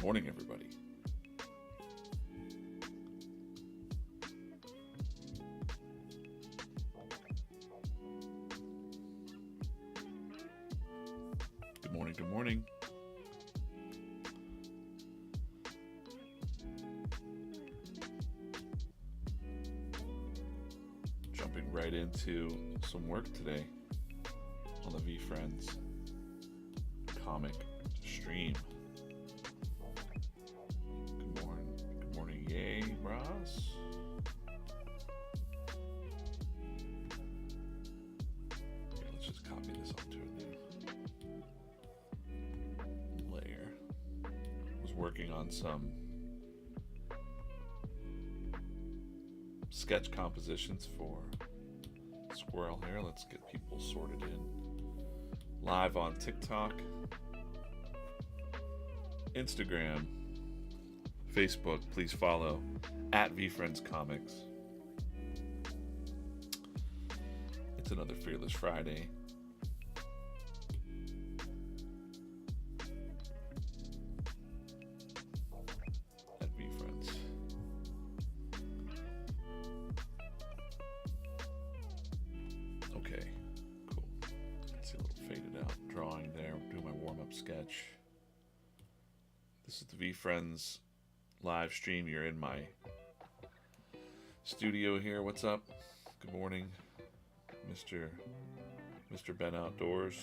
Morning, everybody. Good morning, good morning. Jumping right into some work today on the VeeFriends comic stream. Good morning, yay, Ross. Okay, let's just copy this onto a new layer. Was working on some sketch compositions for Squirrel here. Let's get people sorted in. Live on TikTok, Instagram, Facebook. Please follow at VeeFriends Comics. It's another Fearless Friday. At VeeFriends. Okay, cool. See a little faded out drawing there. Doing my warm-up sketch. This is the VeeFriends live stream. You're in my studio here. What's up? Good morning, Mr. Ben Outdoors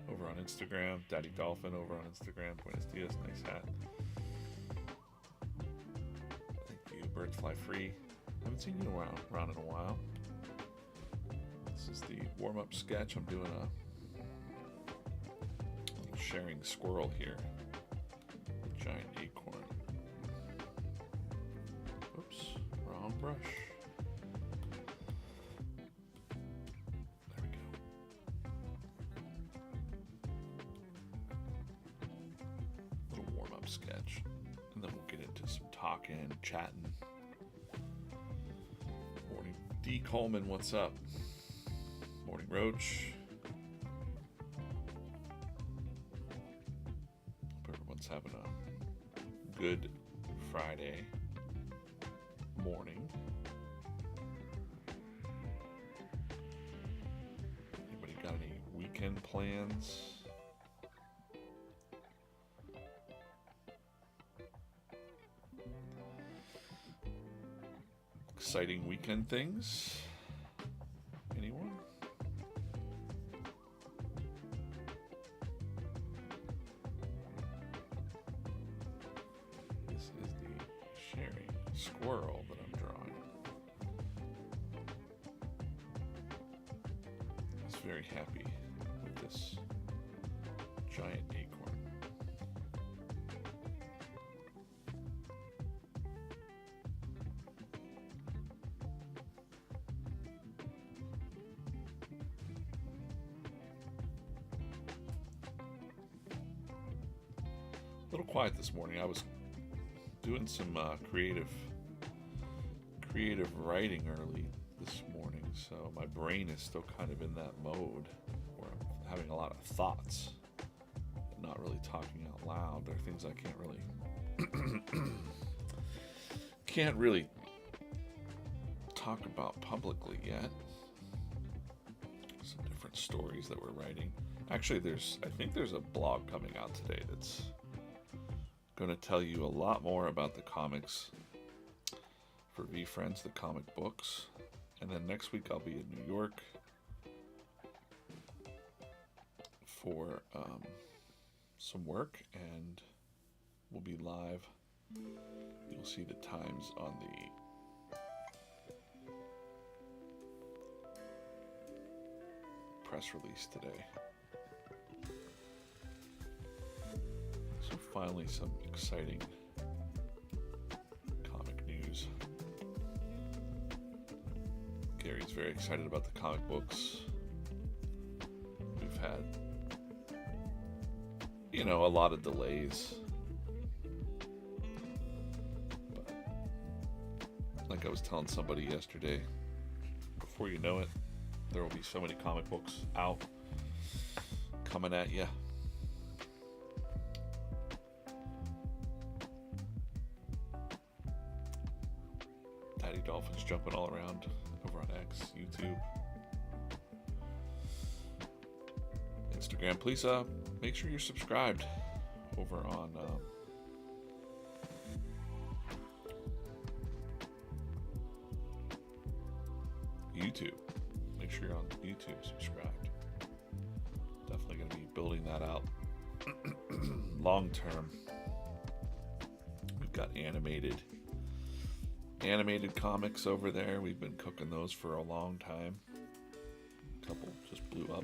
over on Instagram. Daddy Dolphin over on Instagram. Buenos dias. Nice hat. Thank you. Birds Fly Free. Haven't seen you around in a while. This is the warm-up sketch. I'm doing a little sharing squirrel here. A giant acorn. Oops, wrong brush. There we go. Little warm-up sketch. And then we'll get into some talking, chatting. Morning, D. Coleman, what's up? Morning, Roach. Hope everyone's having a good Friday morning. Anybody got any weekend plans? Exciting weekend things? Anyone? This is the sharing squirrel that I'm drawing. I was very happy with this giant acorn. A little quiet this morning. I was doing some creative writing early this morning, so my brain is still kind of in that mode where I'm having a lot of thoughts, but not really talking out loud. There are things I can't really talk about publicly yet. Some different stories that we're writing. Actually, I think there's a blog coming out today that's going to tell you a lot more about the comics for VeeFriends, the comic books. And then next week I'll be in New York for some work, and we'll be live. You'll see the times on the press release today. So finally some exciting comic news. Gary's very excited about the comic books. We've had, a lot of delays. But like I was telling somebody yesterday, before you know it, there will be so many comic books out coming at you. Mighty Dolphins jumping all around over on X, YouTube, Instagram. Please make sure you're subscribed over on YouTube. Make sure you're on YouTube subscribed. Definitely going to be building that out long term. We've got animated comics over there. We've been cooking those for a long time. A couple just blew up.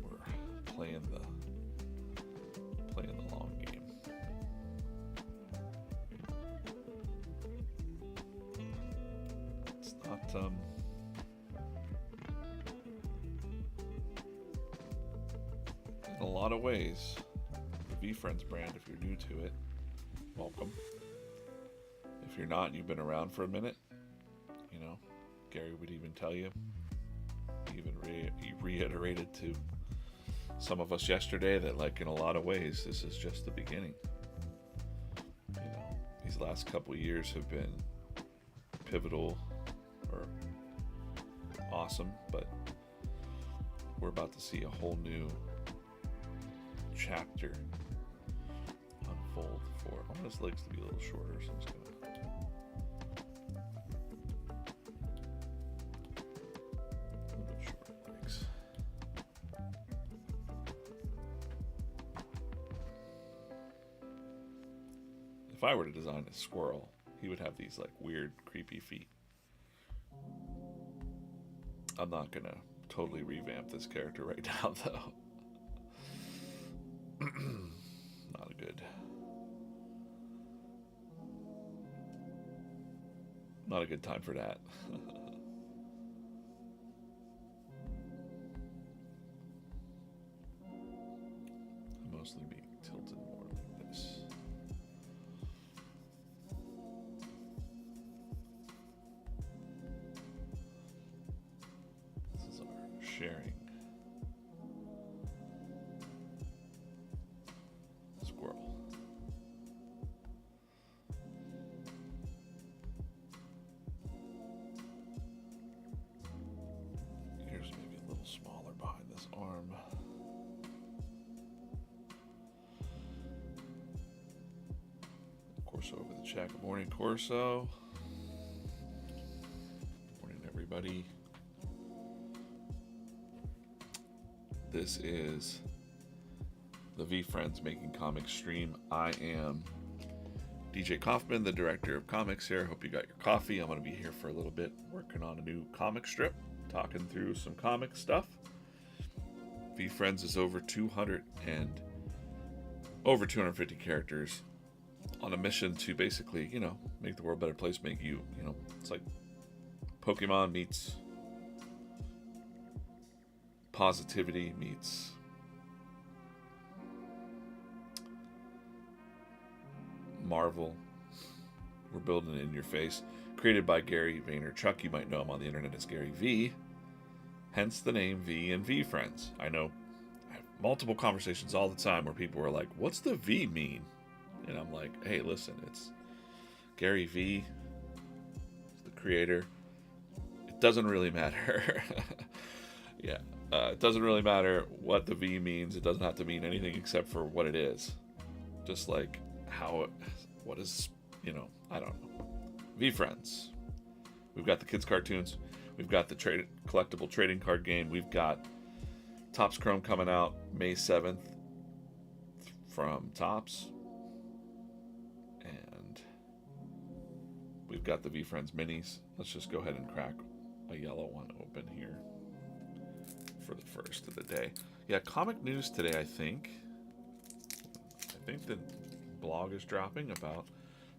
We're playing the long game. It's not in a lot of ways, the VeeFriends brand, if you're new to it, welcome. If you're not, you've been around for a minute, you know, Gary would even tell you, he even reiterated to some of us yesterday that, like, in a lot of ways, this is just the beginning. You know, these last couple years have been pivotal or awesome, but we're about to see a whole new chapter unfold for. I want his legs to be a little shorter, so I'm just gonna a little bit shorter legs. If I were to design a squirrel, he would have these like weird, creepy feet. I'm not gonna totally revamp this character right now, though. Not a good time for that. Mostly being tilted more like this. This is our sharing squirrel. Smaller behind this arm. Corso over the chat. Good morning, Corso. Good morning, everybody. This is the VeeFriends Making Comics stream. I am DJ Kaufman, the director of comics here. Hope you got your coffee. I'm going to be here for a little bit working on a new comic strip, talking through some comic stuff. VeeFriends is over 250 characters on a mission to basically, you know, make the world a better place, make you know, it's like Pokemon meets positivity meets Marvel. We're building it in your face. Created by Gary Vaynerchuk. You might know him on the internet as Gary V. Hence the name V and VeeFriends. I know I have multiple conversations all the time where people are like, what's the V mean? And I'm like, hey, listen, it's Gary V, the creator. It doesn't really matter. Yeah, it doesn't really matter what the V means. It doesn't have to mean anything except for what it is. Just like what is, you know, I don't know. VeeFriends. We've got the kids' cartoons. We've got the collectible trading card game. We've got Topps Chrome coming out May 7th from Topps. And we've got the VeeFriends minis. Let's just go ahead and crack a yellow one open here for the first of the day. Yeah, comic news today, I think the blog is dropping about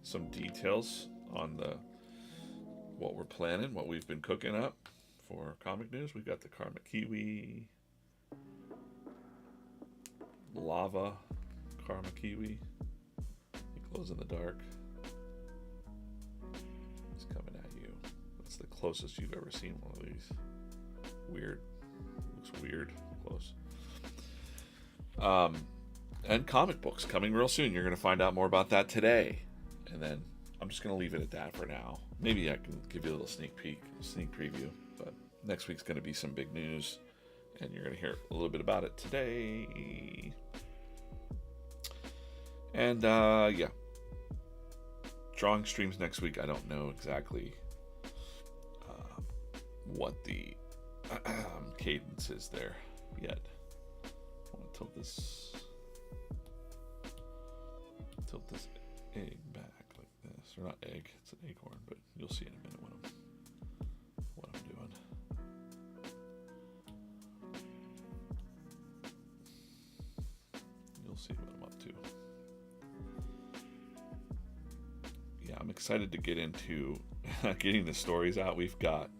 some details on what we're planning, what we've been cooking up for comic news. We've got the Karma Kiwi, Lava Karma Kiwi. It glows in the dark. It's coming at you. That's the closest you've ever seen one of these. Weird. Looks weird. Close. And comic books coming real soon. You're going to find out more about that today. And then I'm just going to leave it at that for now. Maybe I can give you a little sneak peek, a sneak preview. But next week's going to be some big news. And you're going to hear a little bit about it today. And yeah. Drawing streams next week. I don't know exactly what the cadence is there yet. I want to tilt this egg back like this, or not egg, it's an acorn, but you'll see in a minute what I'm doing. You'll see what I'm up to. Yeah, I'm excited to get into getting the stories out. We've got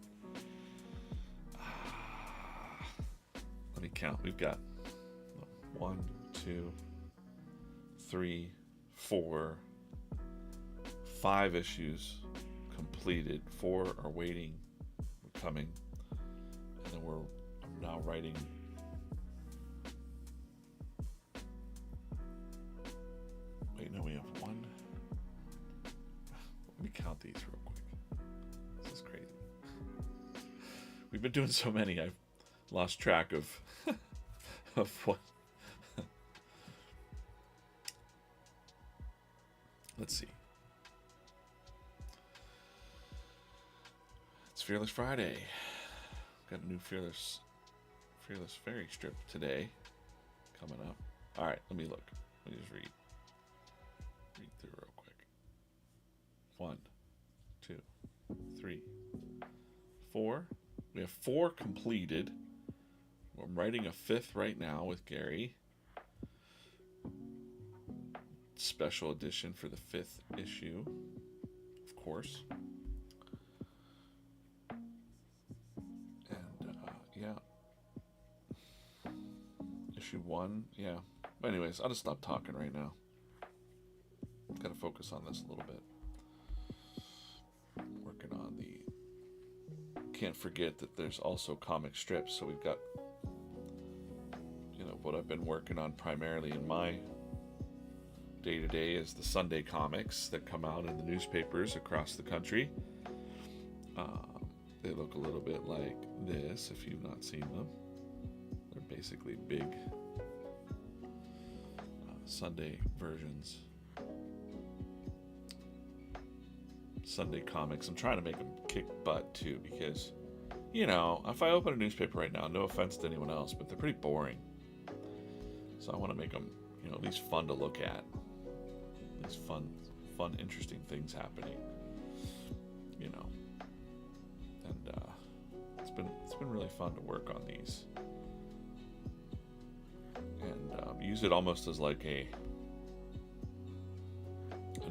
let me count. We've got 1, 2, 3, 4, 5 issues completed. 4 are waiting, coming, and then I'm now writing. Wait, no, we have 1. Let me count these real quick. This is crazy. We've been doing so many, I've lost track of what. Let's see. It's Fearless Friday. Got a new Fearless Fairy strip today coming up. All right, let me look. Let me just read through real quick. 1, 2, 3, 4. We have 4 completed. I'm writing a 5th right now with Gary. Special edition for the 5th issue, of course. And yeah, issue 1, yeah. But anyways, I'll just stop talking right now. Gotta focus on this a little bit. Working on can't forget that there's also comic strips, so we've got, what I've been working on primarily in my day-to-day is the Sunday comics that come out in the newspapers across the country. They look a little bit like this if you've not seen them. They're basically big Sunday versions. Sunday comics. I'm trying to make them kick butt too, because if I open a newspaper right now, no offense to anyone else, but they're pretty boring. So I want to make them, at least fun to look at. At least fun, interesting things happening. And it's been really fun to work on these, and use it almost as like a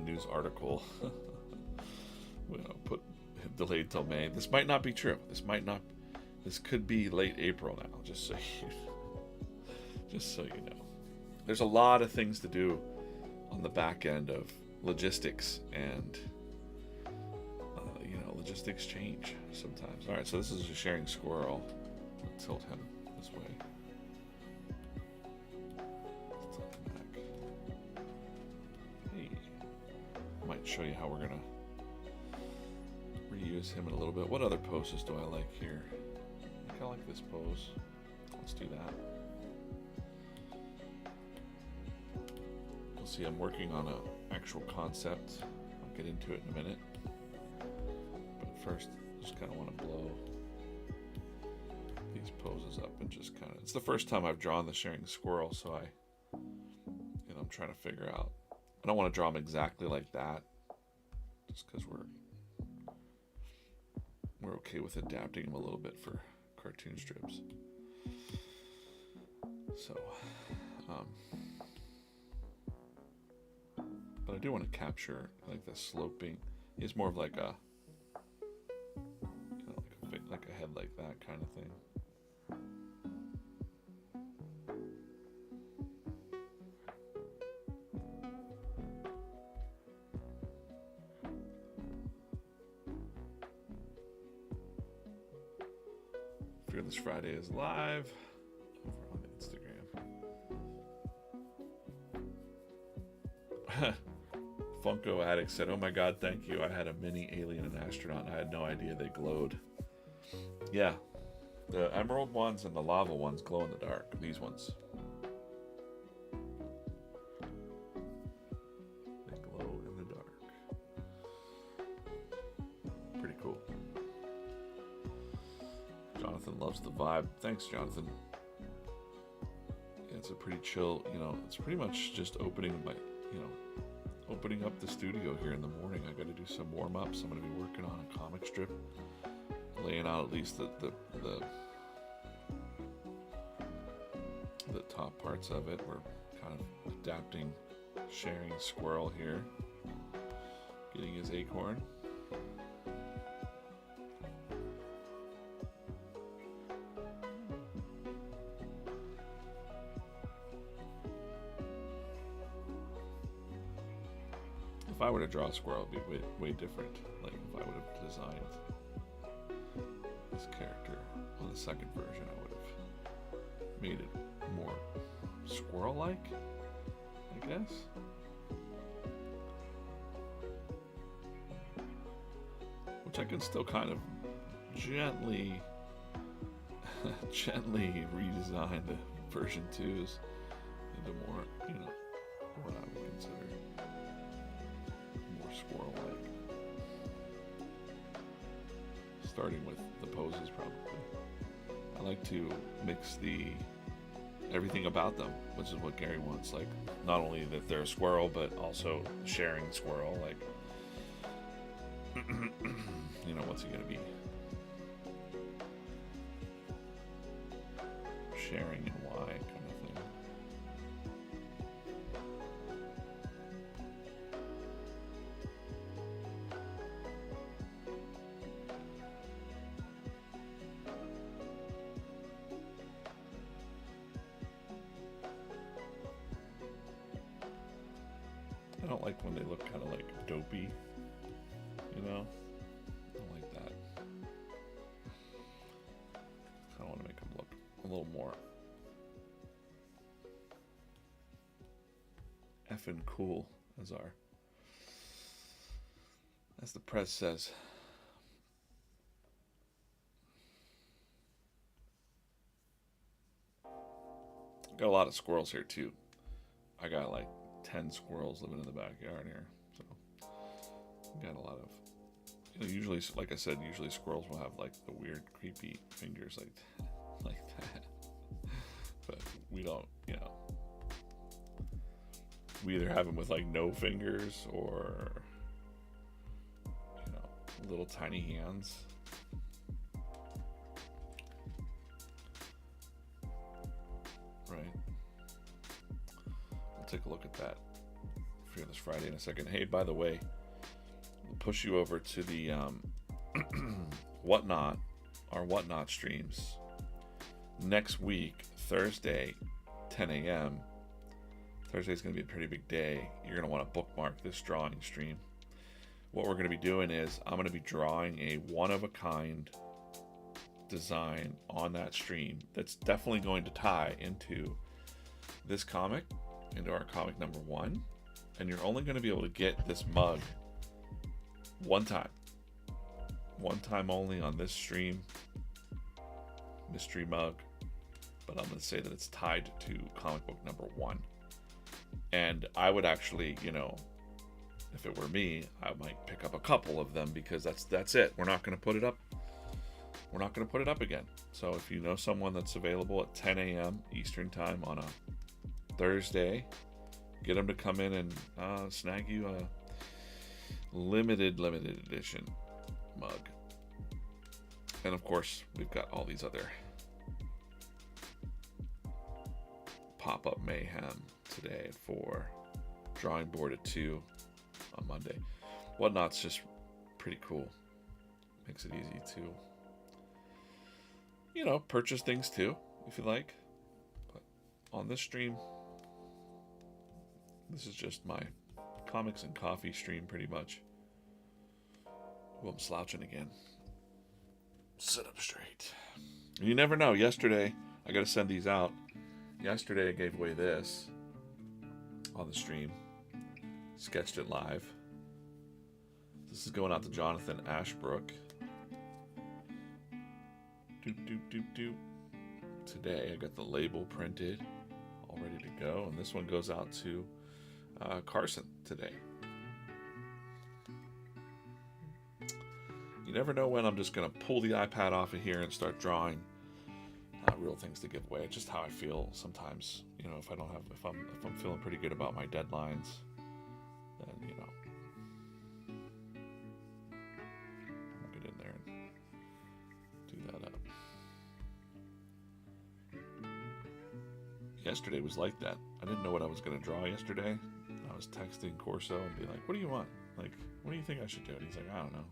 news article. Put delayed till May. This might not be true. This could be late April now. Just so you know. There's a lot of things to do on the back end of logistics, and logistics change sometimes. All right, so this is a sharing squirrel. I'll tilt him this way. Tilt him back. Hey, I might show you how we're gonna reuse him in a little bit. What other poses do I like here? I kind of like this pose. Let's do that. You'll see I'm working on an actual concept. I'll get into it in a minute. But first, I just kind of want to blow these poses up and just kind of... It's the first time I've drawn the sharing squirrel, so I'm trying to figure out... I don't want to draw him exactly like that, just because we're okay with adapting him a little bit for cartoon strips. So, but I do want to capture like the sloping. He's more of like a, like a head like that kind of thing. Fearless Friday is live over on Instagram. Funko Addict said, "Oh my God, thank you. I had a mini alien and astronaut. And I had no idea they glowed." Yeah, the emerald ones and the lava ones glow in the dark. These ones, they glow in the dark. Pretty cool. Jonathan loves the vibe. Thanks, Jonathan. Yeah, it's a pretty chill, it's pretty much just opening up the studio here in the morning. I got to do some warm-ups. I'm going to be working on a comic strip, laying out at least the top parts of it. We're kind of adapting, sharing Squirrel here, getting his acorn. If I were to draw a squirrel, it'd be way different. Like if I would have designed this character on the second version, I would have made it more squirrel-like, I guess. Which I can still kind of gently redesign the version 2s into more, what I would consider squirrel-like. Starting with the poses, probably. I like to mix everything about them, which is what Gary wants. Like, not only that they're a squirrel, but also sharing squirrel. Like, what's he gonna be sharing and why, kind of thing. I don't like when they look kind of like dopey, I don't like that. I want to make them look a little more effing cool, as the press says. Got a lot of squirrels here too. I got like 10 squirrels living in the backyard here, so got a lot of, usually, like I said, usually squirrels will have like the weird creepy fingers like that, but we don't, we either have them with like no fingers or little tiny hands. Right. We'll take a look at that for this Friday in a second. Hey, by the way, we'll push you over to the Whatnot, our Whatnot streams next week, Thursday, 10 a.m. Thursday's going to be a pretty big day. You're going to want to bookmark this drawing stream. What we're going to be doing is I'm going to be drawing a one-of-a-kind design on that stream that's definitely going to tie into this comic, into our comic number 1. And you're only going to be able to get this mug one time only on this stream, mystery mug. But I'm going to say that it's tied to comic book number 1. And I would actually, if it were me, I might pick up a couple of them, because that's it. We're not going to put it up. We're not going to put it up again. So if you know someone that's available at 10 a.m. Eastern time on a Thursday, get them to come in and snag you a limited edition mug. And of course, we've got all these other pop-up mayhem today for drawing board at 2 on Monday. Whatnot's just pretty cool. Makes it easy to, purchase things too, if you like. But on this stream, this is just my comics and coffee stream, pretty much. Oh, I'm slouching again. Sit up straight. You never know. Yesterday, I got to send these out. Yesterday, I gave away this on the stream. Sketched it live. This is going out to Jonathan Ashbrook. Doop, doop, doop, doop. Today I got the label printed, all ready to go. And this one goes out to Carson today. You never know when I'm just going to pull the iPad off of here and start drawing real things to give away. It's just how I feel sometimes. You know, if I'm feeling pretty good about my deadlines, then I'll get in there and do that up. Yesterday was like that. I didn't know what I was going to draw yesterday. I was texting Corso and be like, "What do you want? Like, what do you think I should do?" And he's like, "I don't know."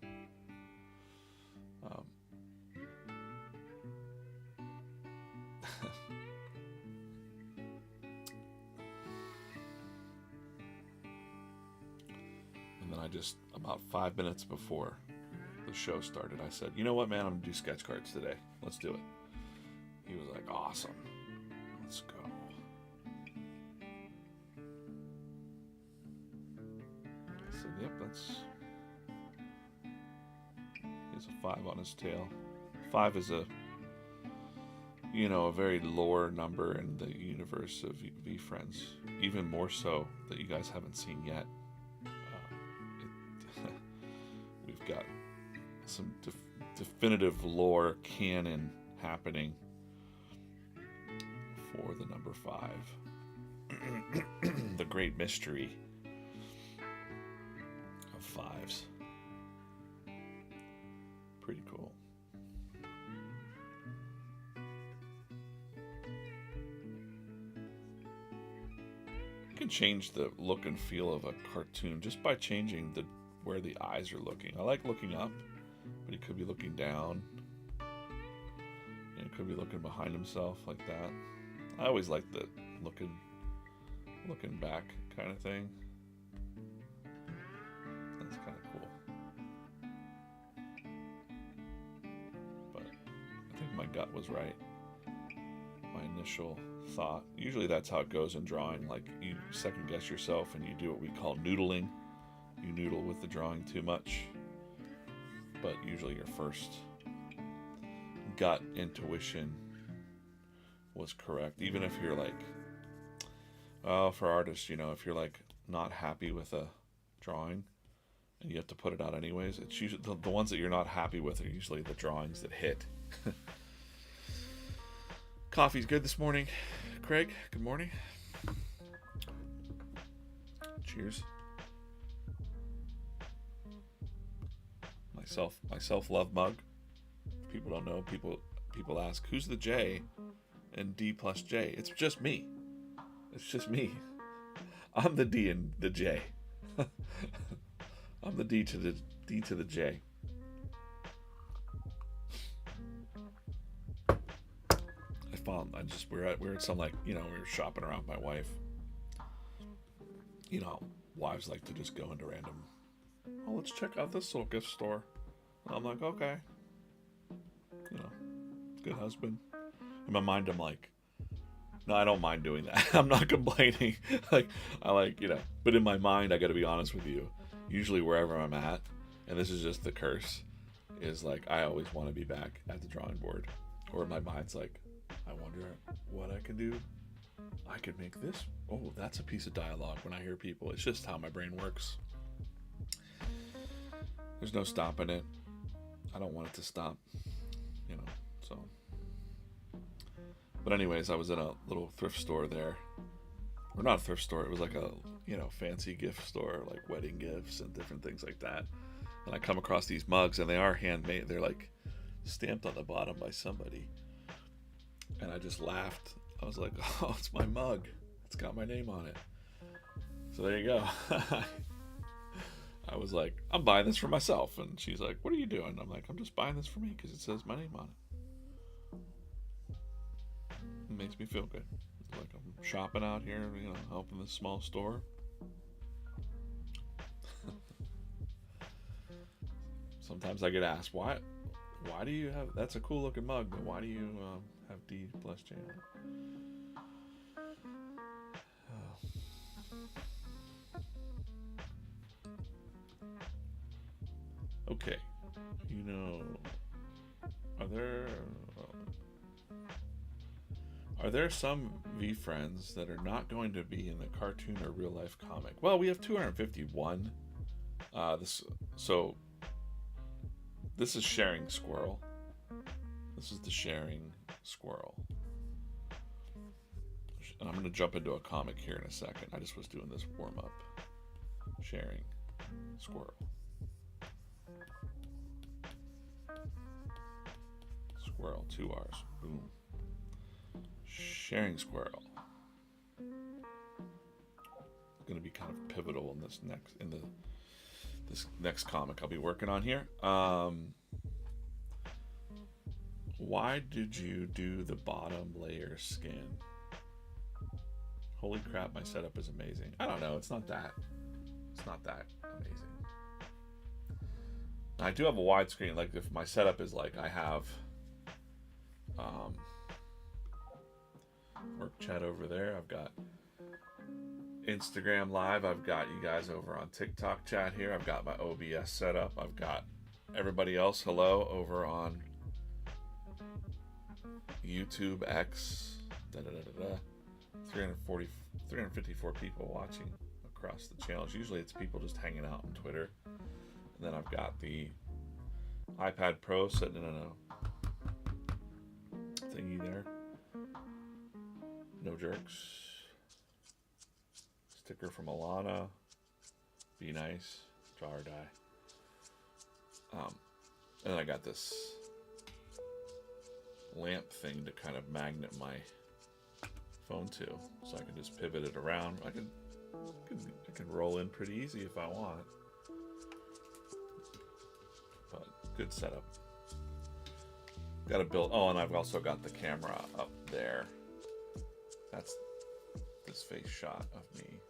And then I just, about 5 minutes before the show started, I said, "You know what, man? I'm going to do sketch cards today. Let's do it." He was like, "Awesome. Let's go." I said, "Yep, that's..." He has a 5 on his tail. 5 is a very lore number in the universe of V-Friends. Even more so that you guys haven't seen yet. We've got some definitive lore canon happening for the number 5. The great mystery of 5s. Pretty cool. You can change the look and feel of a cartoon just by changing where the eyes are looking. I like looking up, but he could be looking down. And he could be looking behind himself like that. I always like the looking back kind of thing. That's kind of cool. But I think my gut was right. My initial thought. Usually that's how it goes in drawing. Like, you second guess yourself and you do what we call noodling. You noodle with the drawing too much. But usually your first gut intuition was correct. Even if you're like, for artists, if you're like not happy with a drawing and you have to put it out anyways, it's usually the ones that you're not happy with are usually the drawings that hit. Coffee's good this morning. Craig, good morning. Cheers. My self-love mug. People don't know. People ask, who's the J in D plus J? It's just me. It's just me. I'm the D and the J. I'm the D to the J. We're at some, like, we were shopping around with my wife. Wives like to just go into random, let's check out this little gift store. And I'm like, okay. Good husband. In my mind, I'm like, no, I don't mind doing that. I'm not complaining. But in my mind, I got to be honest with you. Usually wherever I'm at, and this is just the curse, is like, I always want to be back at the drawing board. Or my mind's like, I wonder what I can do. I could make this. Oh, that's a piece of dialogue when I hear people. It's just how my brain works. There's no stopping it. I don't want it to stop. So. But anyways, I was in a little thrift store there. Or not a thrift store. It was like a, fancy gift store, like wedding gifts and different things like that. And I come across these mugs, and they are handmade. They're like stamped on the bottom by somebody. And I just laughed. I was like, oh, it's my mug. It's got my name on it. So there you go. I was like, I'm buying this for myself. And she's like, what are you doing? I'm like, I'm just buying this for me because it says my name on it. It makes me feel good. It's like I'm shopping out here, helping this small store. Sometimes I get asked, why do you have, that's a cool looking mug, but why do you have D plus J on it? Okay. You know, are there some V friends that are not going to be in the cartoon or real life comic? Well, we have 251. So this is Sharing Squirrel. This is the Sharing Squirrel. And I'm going to jump into a comic here in a second. I just was doing this warm up. Sharing Squirrel. Squirrel, 2 R's. Boom. Sharing Squirrel. It's going to be kind of pivotal in this next comic I'll be working on here. Why did you do the bottom layer skin? Holy crap, my setup is amazing. I don't know, it's not that amazing. I do have a widescreen, like if my setup is like I have work chat over there, I've got Instagram live, I've got you guys over on TikTok chat here, I've got my OBS set up, I've got everybody else hello over on YouTube X 354 people watching across the channels. Usually it's people just hanging out on Twitter. And then I've got the iPad Pro sitting in a thingy there. No jerks. Sticker from Alana. Be nice. Draw or die. And then I got this lamp thing to kind of magnet my phone to, so I can just pivot it around. I can roll in pretty easy if I want. But good setup. Got to build. Oh, and I've also got the camera up there. That's this face shot of me.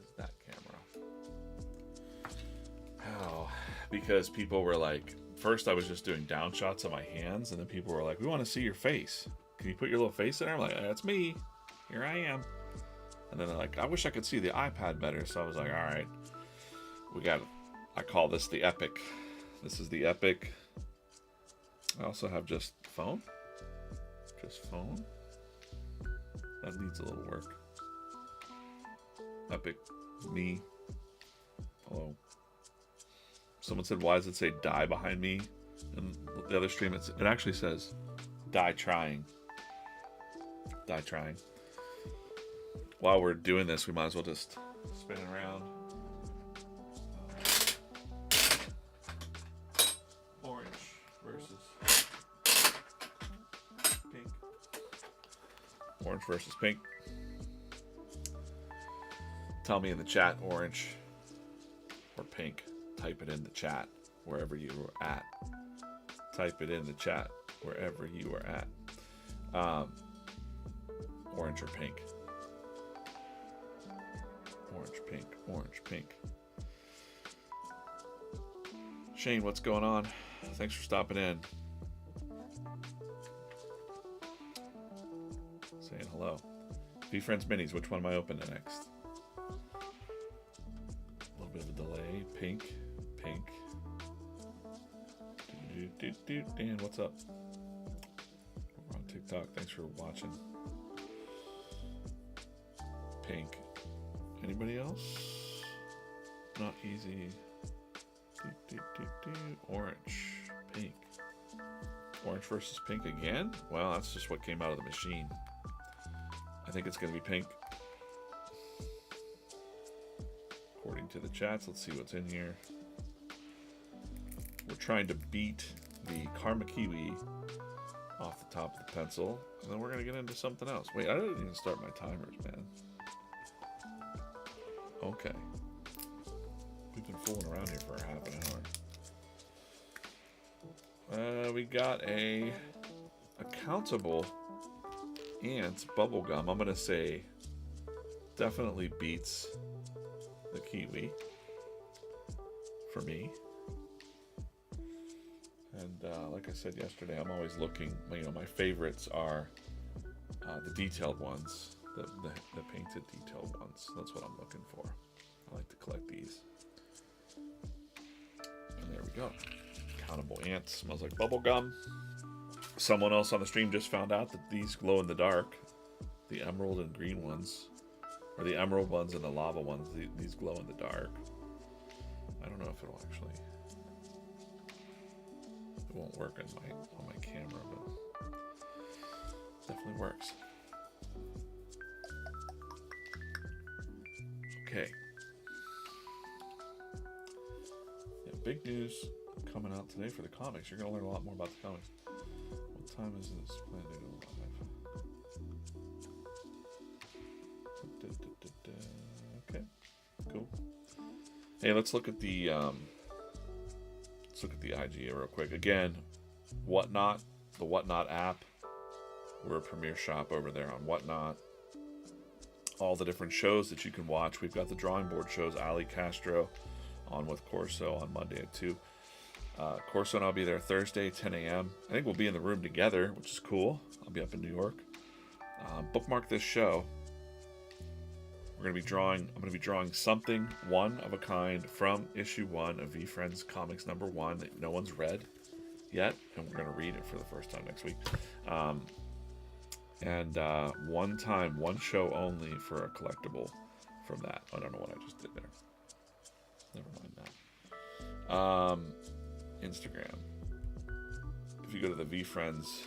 Is that camera? How? Because people were like, first I was just doing down shots of my hands, and then people were like, we want to see your face. Can you put your little face in there? I'm like, that's me. Here I am. And then they're like, I wish I could see the iPad better. So I was like, all right, I call this the Epic. This is the Epic. I also have just phone. Just phone. That needs a little work. Epic me. Hello. Someone said, why does it say die behind me? And the other stream, it actually says die trying. Die trying. While we're doing this, we might as well just spin it around. Orange versus pink. Orange versus pink. Tell me in the chat, orange or pink. Type it in the chat wherever you are at. Type it in the chat wherever you are at. Orange or pink. Orange, pink, orange, pink. Shane, what's going on? Thanks for stopping in. Saying hello. V-Friends Minis, which one am I opening next? A little bit of a delay. Pink, pink. Dan, what's up? We're on TikTok. Thanks for watching. Pink. Anybody else? Not easy. Orange. Pink. Orange versus pink again? Well, that's just what came out of the machine. I think it's going to be pink. According to the chats, let's see what's in here. We're trying to beat the Karma Kiwi off the top of the pencil. And then we're going to get into something else. Wait, I didn't even start my timers, man. Okay. We've been fooling around here for half an hour. We got a Countable Ants bubblegum. I'm going to say definitely beats the Kiwi for me. And like I said yesterday, I'm always looking, my favorites are the detailed ones. The painted detailed ones. That's what I'm looking for. I like to collect these. And there we we go. Countable ants. Smells like bubble gum. Someone else on the stream just found out that these glow in the dark. The emerald and green ones. Or the emerald ones and the lava ones. These glow in the dark. I don't know if it'll actually... It won't work on my camera, but definitely works. Okay. Yeah, big news coming out today for the comics. You're going to learn a lot more about the comics. What time is this planned to go live? Okay, cool. Hey, let's look at the IGA real quick. Again, Whatnot, the Whatnot app. We're a premier shop over there on Whatnot. All the different shows that you can watch. We've got the drawing board shows. Ali Castro on with Corso on Monday at 2. Corso and I'll be there Thursday, 10 a.m. I think we'll be in the room together, which is cool. I'll be up in New York. Bookmark this show. I'm going to be drawing something one of a kind from issue 1 of VeeFriends Comics number 1 that no one's read yet, and we're going to read it for the first time next week. One time, one show only for a collectible from that. I don't know what I just did there. Never mind that. Instagram. If you go to the VeeFriends,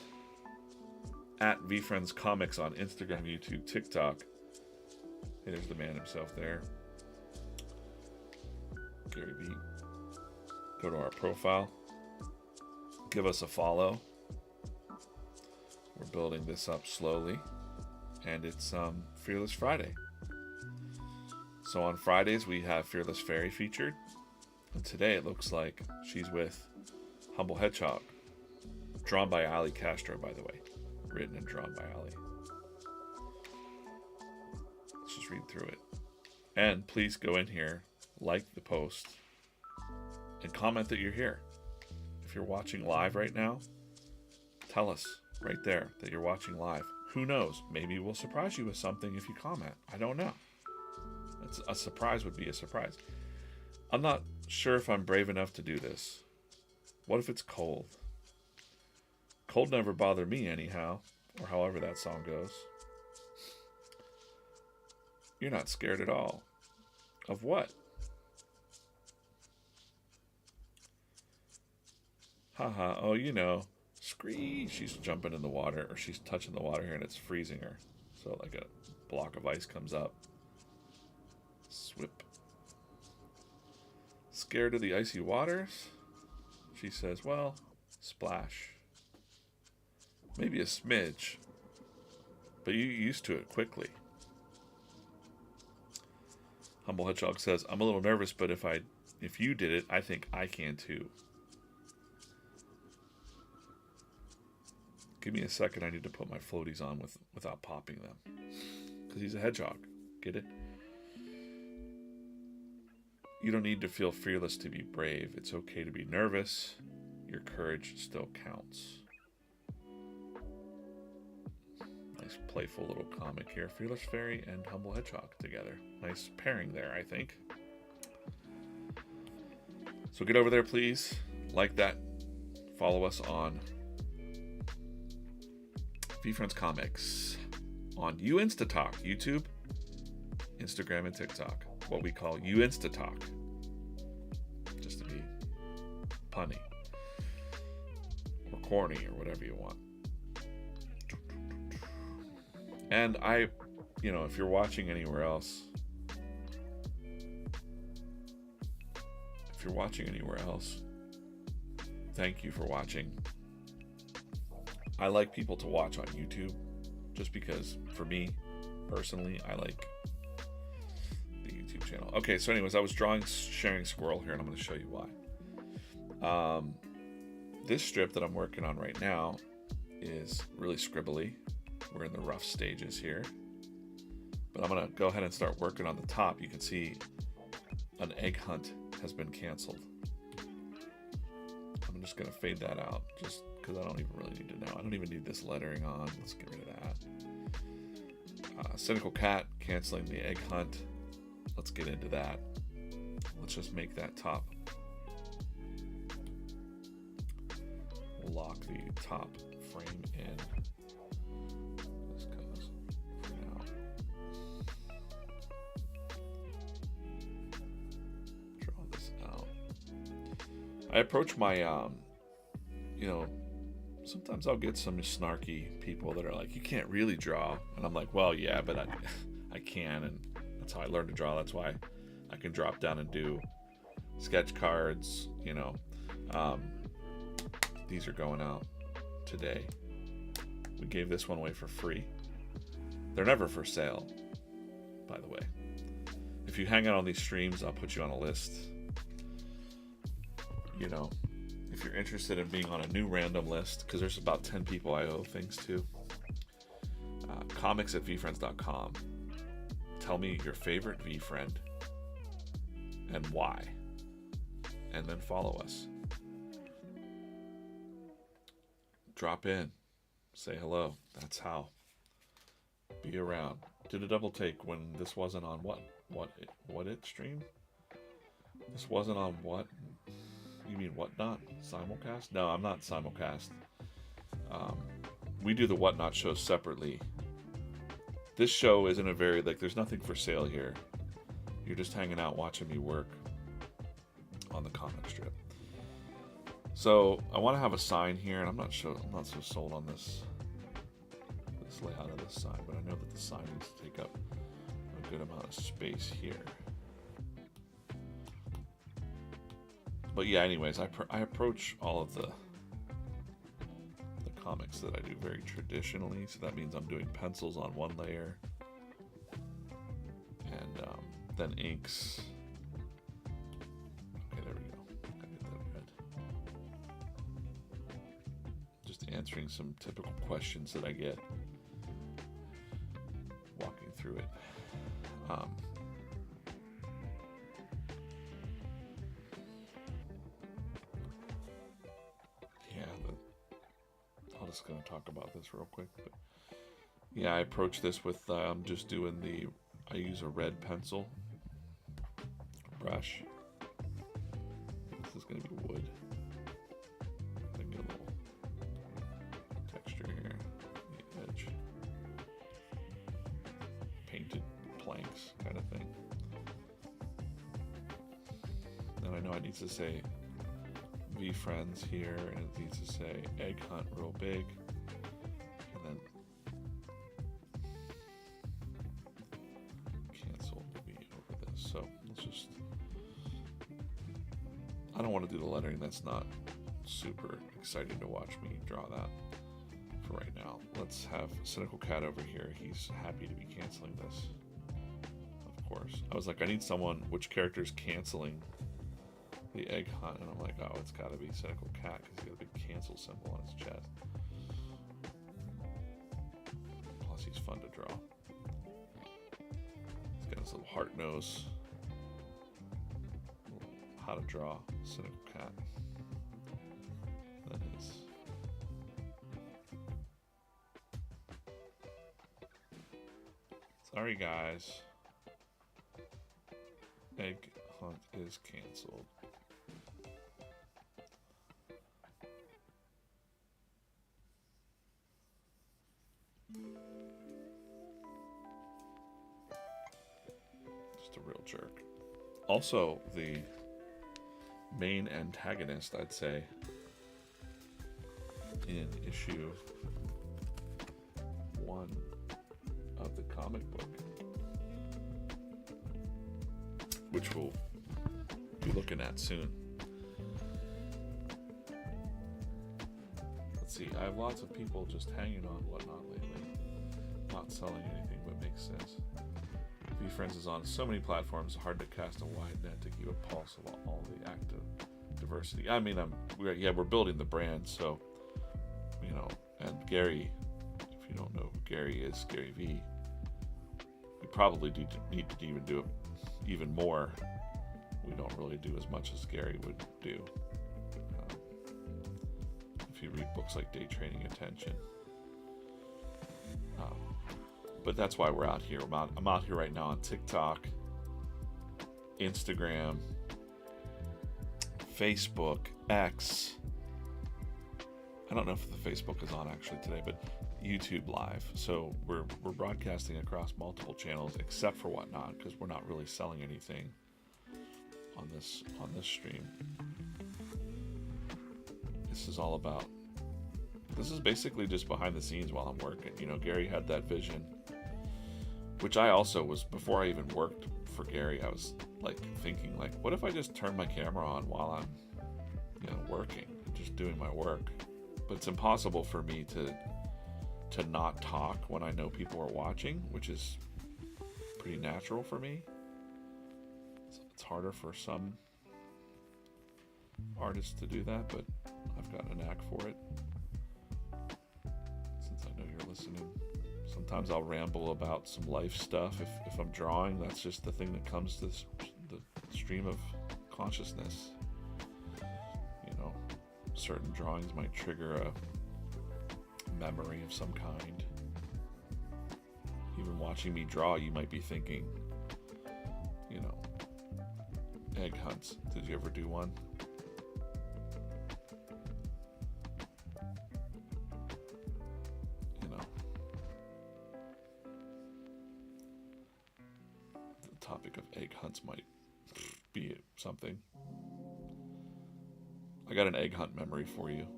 at VeeFriends Comics on Instagram, YouTube, TikTok. Hey, there's the man himself there. Gary B. Go to our profile. Give us a follow. We're building this up slowly. And it's Fearless Friday. So on Fridays we have Fearless Fairy featured. And today it looks like she's with Humble Hedgehog. Drawn by Ali Castro, by the way. Written and drawn by Ali. Let's just read through it. And please go in here, like the post, and comment that you're here. If you're watching live right now, tell us right there that you're watching live. Who knows? Maybe we'll surprise you with something if you comment. I don't know. A surprise would be a surprise. I'm not sure if I'm brave enough to do this. What if it's cold? Cold never bothered me anyhow, or however that song goes. You're not scared at all. Of what? Haha, oh, you know. Scree! She's jumping in the water, or she's touching the water here and it's freezing her. So like a block of ice comes up. Swip. Scared of the icy waters? She says, well, splash. Maybe a smidge. But you used to it quickly. Humble Hedgehog says, I'm a little nervous, but if you did it, I think I can too. Give me a second, I need to put my floaties on without popping them. Because he's a hedgehog. Get it? You don't need to feel fearless to be brave. It's okay to be nervous. Your courage still counts. Nice playful little comic here. Fearless Fairy and Humble Hedgehog together. Nice pairing there, I think. So get over there, please. Like that. Follow us on VeeFriends Comics on UInstaTalk, YouTube, Instagram, and TikTok. What we call UInstaTalk. Just to be punny. Or corny, or whatever you want. And if you're watching anywhere else, thank you for watching. I like people to watch on YouTube just because, for me, personally, I like the YouTube channel. Okay, so anyways, I was sharing Squirrel here, and I'm going to show you why. This strip that I'm working on right now is really scribbly. We're in the rough stages here. But I'm going to go ahead and start working on the top. You can see an egg hunt has been canceled. I'm just going to fade that out just because I don't even really need to know. I don't even need this lettering on. Let's get rid of that. Cynical Cat canceling the egg hunt. Let's get into that. Let's just make that top lock the top frame in. Just goes for now. Draw this out. I approach my, sometimes I'll get some snarky people that are like, you can't really draw. And I'm like, well, yeah, but I can. And that's how I learned to draw. That's why I can drop down and do sketch cards, these are going out today. We gave this one away for free. They're never for sale, by the way. If you hang out on these streams, I'll put you on a list. If you're interested in being on a new random list, because there's about 10 people I owe things to. Comics@vfriends.com. Tell me your favorite VFriend and why. And then follow us. Drop in. Say hello. That's how. Be around. Did a double take when this wasn't on what it stream? This wasn't on what? You mean Whatnot? Simulcast? No, I'm not simulcast. We do the Whatnot show separately. This show isn't there's nothing for sale here. You're just hanging out watching me work on the comic strip. So I want to have a sign here, and I'm not so sold on this layout of this sign, but I know that the sign needs to take up a good amount of space here. But yeah, anyways, I approach all of the comics that I do very traditionally. So that means I'm doing pencils on one layer, and then inks. Okay, there we go. I get that red. Just answering some typical questions that I get walking through it. I'm just going to talk about this real quick. But yeah, I approach this with just doing I use a red pencil brush. This is going to be wood. Then get a little texture here on the edge. Painted planks kind of thing. Then I know I need to say VFriends here, and it needs to say Egg Hunt real big, and then cancel will be over this. So let's just, I don't want to do the lettering. That's not super exciting to watch me draw that for right now. Let's have Cynical Cat over here. He's happy to be canceling this, of course. I was like, I need someone, which character is canceling the Egg Hunt, and I'm like, oh, it's got to be Cynical Cat because he's got a big cancel symbol on his chest. Plus, he's fun to draw. He's got his little heart nose. How to draw Cynical Cat. That is. Sorry, guys. Egg Hunt is canceled. Just a real jerk. Also, the main antagonist, I'd say, in issue 1 of the comic book, which we'll be looking at soon. Let's see, I have lots of people just hanging on Whatnot lately. Not selling anything, but makes sense. VFriends is on so many platforms, hard to cast a wide net to keep a pulse of all the active diversity. I mean, we're building the brand, so, and Gary, if you don't know who Gary is, Gary V, we probably need to even do even more. We don't really do as much as Gary would do. If you read books like Day Trading Attention. But that's why we're out here. I'm out here right now on TikTok, Instagram, Facebook, X, I don't know if the Facebook is on actually today, but YouTube Live. So we're broadcasting across multiple channels, except for Whatnot, because we're not really selling anything on this stream. This is all about. This is basically just behind the scenes while I'm working. You know, Gary had that vision, which I also was, before I even worked for Gary, I was like thinking, like, what if I just turn my camera on while I'm, you know, working, just doing my work? But it's impossible for me to not talk when I know people are watching, which is pretty natural for me. It's harder for some artists to do that, but I've got a knack for it. Since I know you're listening, sometimes I'll ramble about some life stuff. If I'm drawing, that's just the thing that comes to the stream of consciousness. You know, certain drawings might trigger a memory of some kind. Even watching me draw, you might be thinking, you know, egg hunts. Did you ever do one? You know, the topic of egg hunts might be something. I got an egg hunt memory for you.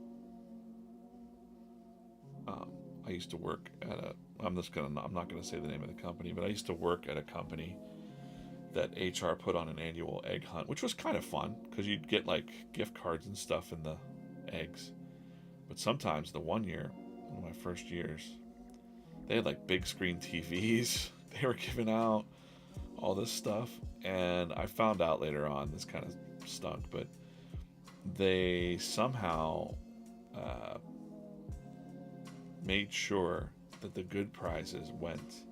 I used to work at I'm not gonna say the name of the company, but I used to work at a company that HR put on an annual egg hunt, which was kind of fun because you'd get like gift cards and stuff in the eggs. But sometimes the one year, one of my first years, they had like big screen TVs. They were giving out all this stuff, and I found out later on, this kind of stunk, but they somehow made sure that the good prizes went.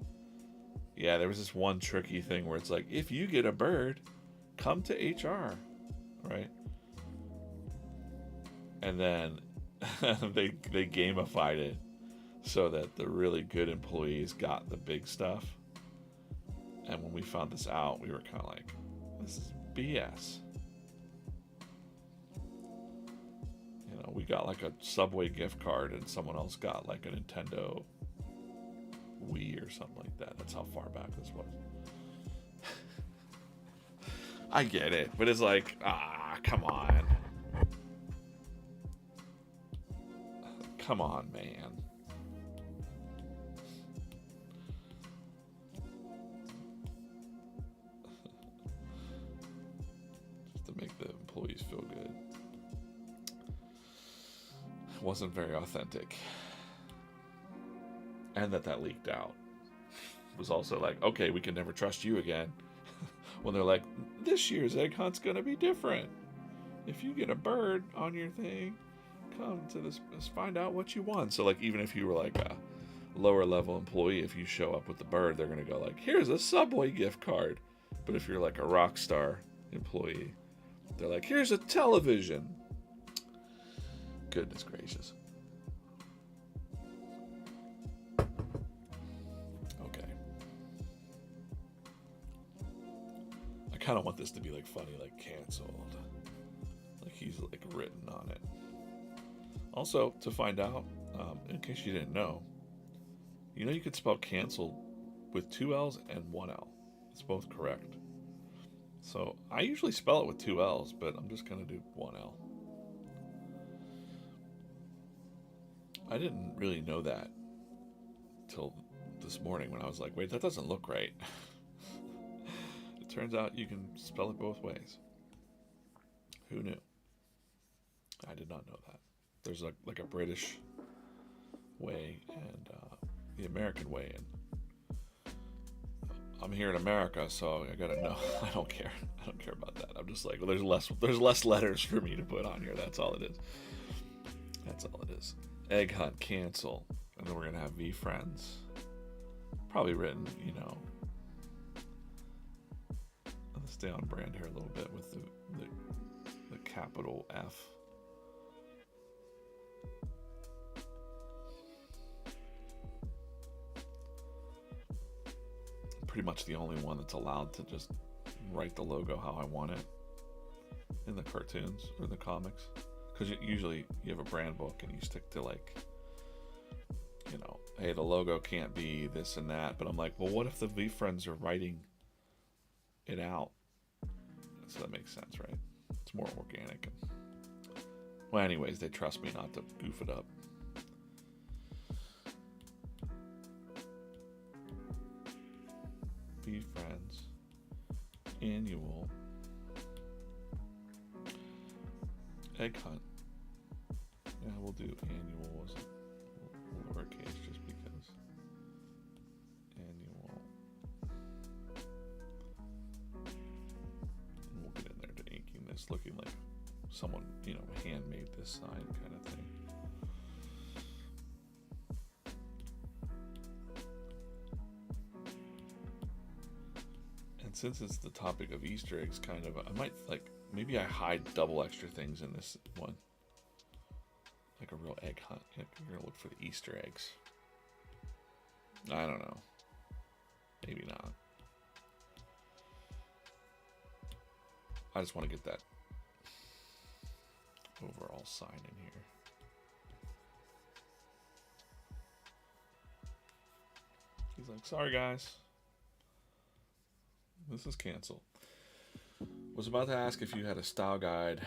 Yeah, there was this one tricky thing where it's like, if you get a bird, come to HR, right? And then they gamified it so that the really good employees got the big stuff. And when we found this out, we were kind of like, this is BS. We got like a Subway gift card and someone else got like a Nintendo Wii or something like that. That's how far back this was. I get it, but it's like, come on. Come on, man. Just to make the employees feel good. Wasn't very authentic, and that leaked out. It was also like, okay, we can never trust you again. When they're like, this year's egg hunt's gonna be different. If you get a bird on your thing, come to this, find out what you won. So like, even if you were like a lower level employee, if you show up with the bird, they're gonna go like, here's a Subway gift card. But if you're like a rock star employee, they're like, here's a television. Goodness gracious. Okay. I kind of want this to be like funny, like canceled. Like he's like written on it. Also, to find out, in case you didn't know, you could spell canceled with 2 L's and 1 L. It's both correct. So I usually spell it with 2 L's, but I'm just going to do 1 L. I didn't really know that till this morning when I was like, wait, that doesn't look right. It turns out you can spell it both ways. Who knew? I did not know that. There's like a British way and the American way, and I'm here in America, so I gotta know. I don't care about that. I'm just like, well, there's less letters for me to put on here. That's all it is. That's all it is. Egg hunt, cancel, and then we're gonna have VFriends. Probably written, let's stay on brand here a little bit with the capital F. Pretty much the only one that's allowed to just write the logo how I want it in the cartoons or the comics. because usually you have a brand book and you stick to like, you know, hey, the logo can't be this and that. But I'm like, well, what if the VFriends are writing it out? So that makes sense, right? It's more organic. And, well, anyways, they trust me not to goof it up. VFriends annual egg hunt. Yeah, we'll do annual as a lowercase just because. Annual. And we'll get in there to inking this, looking like someone, you know, handmade this sign kind of thing. And since it's the topic of Easter eggs, kind of, I might like, maybe I hide double extra things in this one. Like a real egg hunt. You're gonna look for the Easter eggs. I don't know. Maybe not. I just want to get that overall sign in here. He's like, sorry guys, this is canceled. Was about to ask if you had a style guide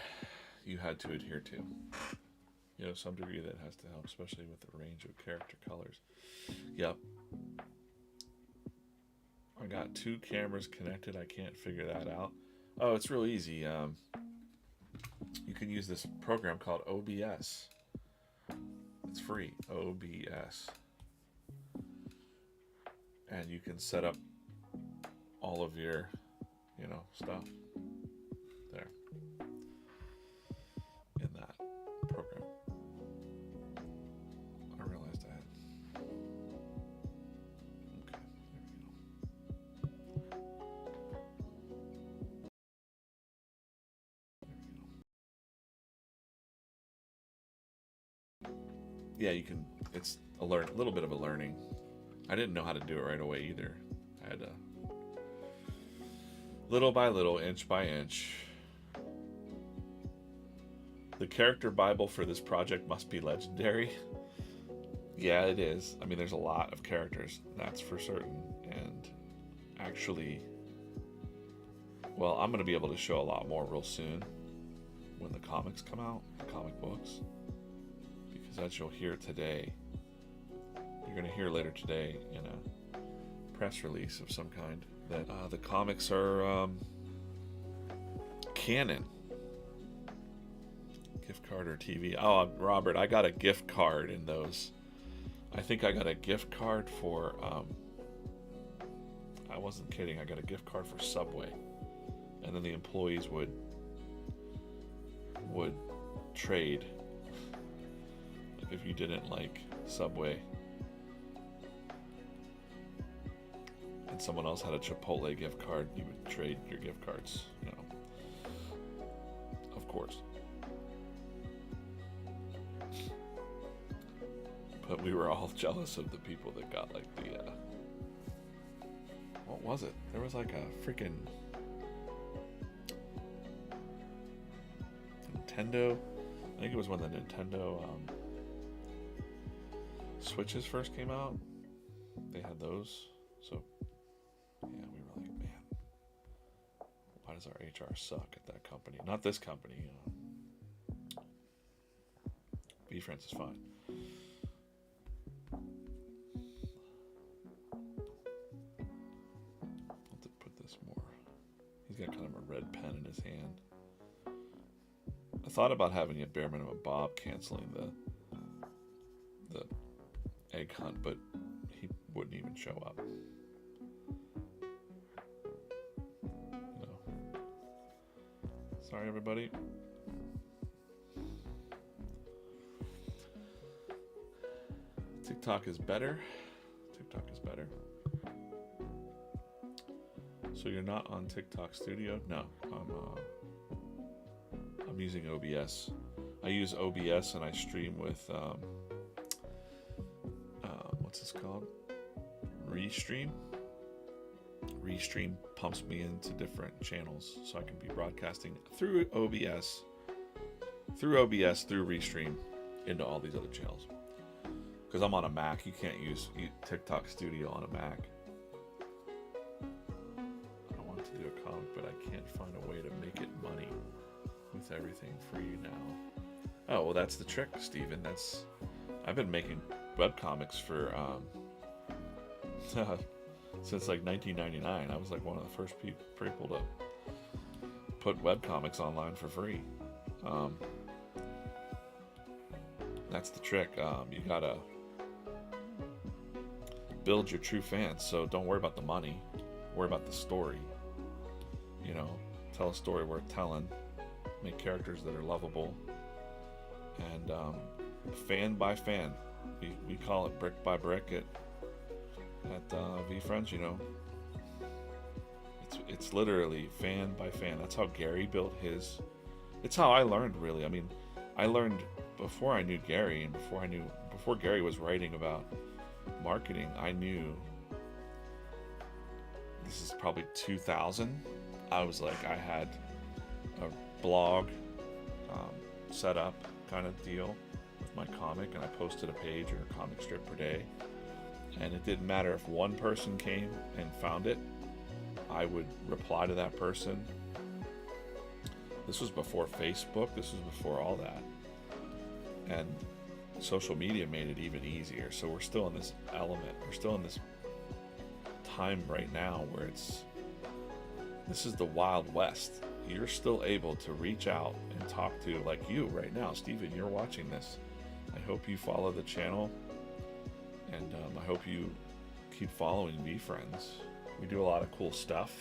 you had to adhere to. You know, some degree that has to help, especially with the range of character colors. Yep. I got 2 cameras connected. I can't figure that out. Oh, it's real easy. You can use this program called OBS. It's free, OBS. And you can set up all of your, you know, stuff there in that program. I realized I had. Okay, there we go. Yeah, you can. It's a little bit of a learning. I didn't know how to do it right away either. I had to, little by little, inch by inch. The character Bible for this project must be legendary. Yeah, it is. I mean, there's a lot of characters, that's for certain. And actually, well, I'm going to be able to show a lot more real soon when the comics come out, the comic books. Because as you'll hear today, you're going to hear later today in a press release of some kind that the comics are canon. Gift card or TV. Oh, Robert, I got a gift card in those. I think I got a gift card for, I wasn't kidding, I got a gift card for Subway. And then the employees would trade. If you didn't like Subway and someone else had a Chipotle gift card, you would trade your gift cards, you know. Of course. But we were all jealous of the people that got like the what was it? There was like a freaking Nintendo. I think it was when the Nintendo Switches first came out. They had those. So yeah, we were like, man, why does our HR suck at that company? Not this company, you know. VFriends is fine. Let's put this more. He's got kind of a red pen in his hand. I thought about having a bare minimum Bob canceling the egg hunt, but he wouldn't even show up. You know. Sorry, everybody. TikTok is better. TikTok is better. So you're not on TikTok Studio? No, I'm using OBS. I use OBS and I stream with what's this called? Restream. Restream pumps me into different channels, so I can be broadcasting through OBS through OBS, through Restream, into all these other channels. Because I'm on a Mac, you can't use TikTok Studio on a Mac. I want to do a comic, but I can't find a way to make it money with everything free now. Oh, well, that's the trick, Steven. I've been making webcomics for since like 1999. I was like one of the first people to put webcomics online for free. That's the trick. You gotta build your true fans. So don't worry about the money. Worry about the story. You know, tell a story worth telling. Make characters that are lovable. And fan by fan. We call it brick by brick at VeeFriends, you know. It's literally fan by fan. That's how Gary built his. It's how I learned, really. I mean, I learned before I knew Gary, and before Gary was writing about marketing. I knew this is probably 2000. I was like, I had a blog set up kind of deal with my comic, and I posted a page or a comic strip per day, and it didn't matter if one person came and found it. I would reply to that person. This was before Facebook. This was before all that. And social media made it even easier. So we're still in this element. We're still in this time right now where this is the Wild West. You're still able to reach out and talk to, like you right now, Steven, you're watching this. I hope you follow the channel, and I hope you keep following VeeFriends. We do a lot of cool stuff.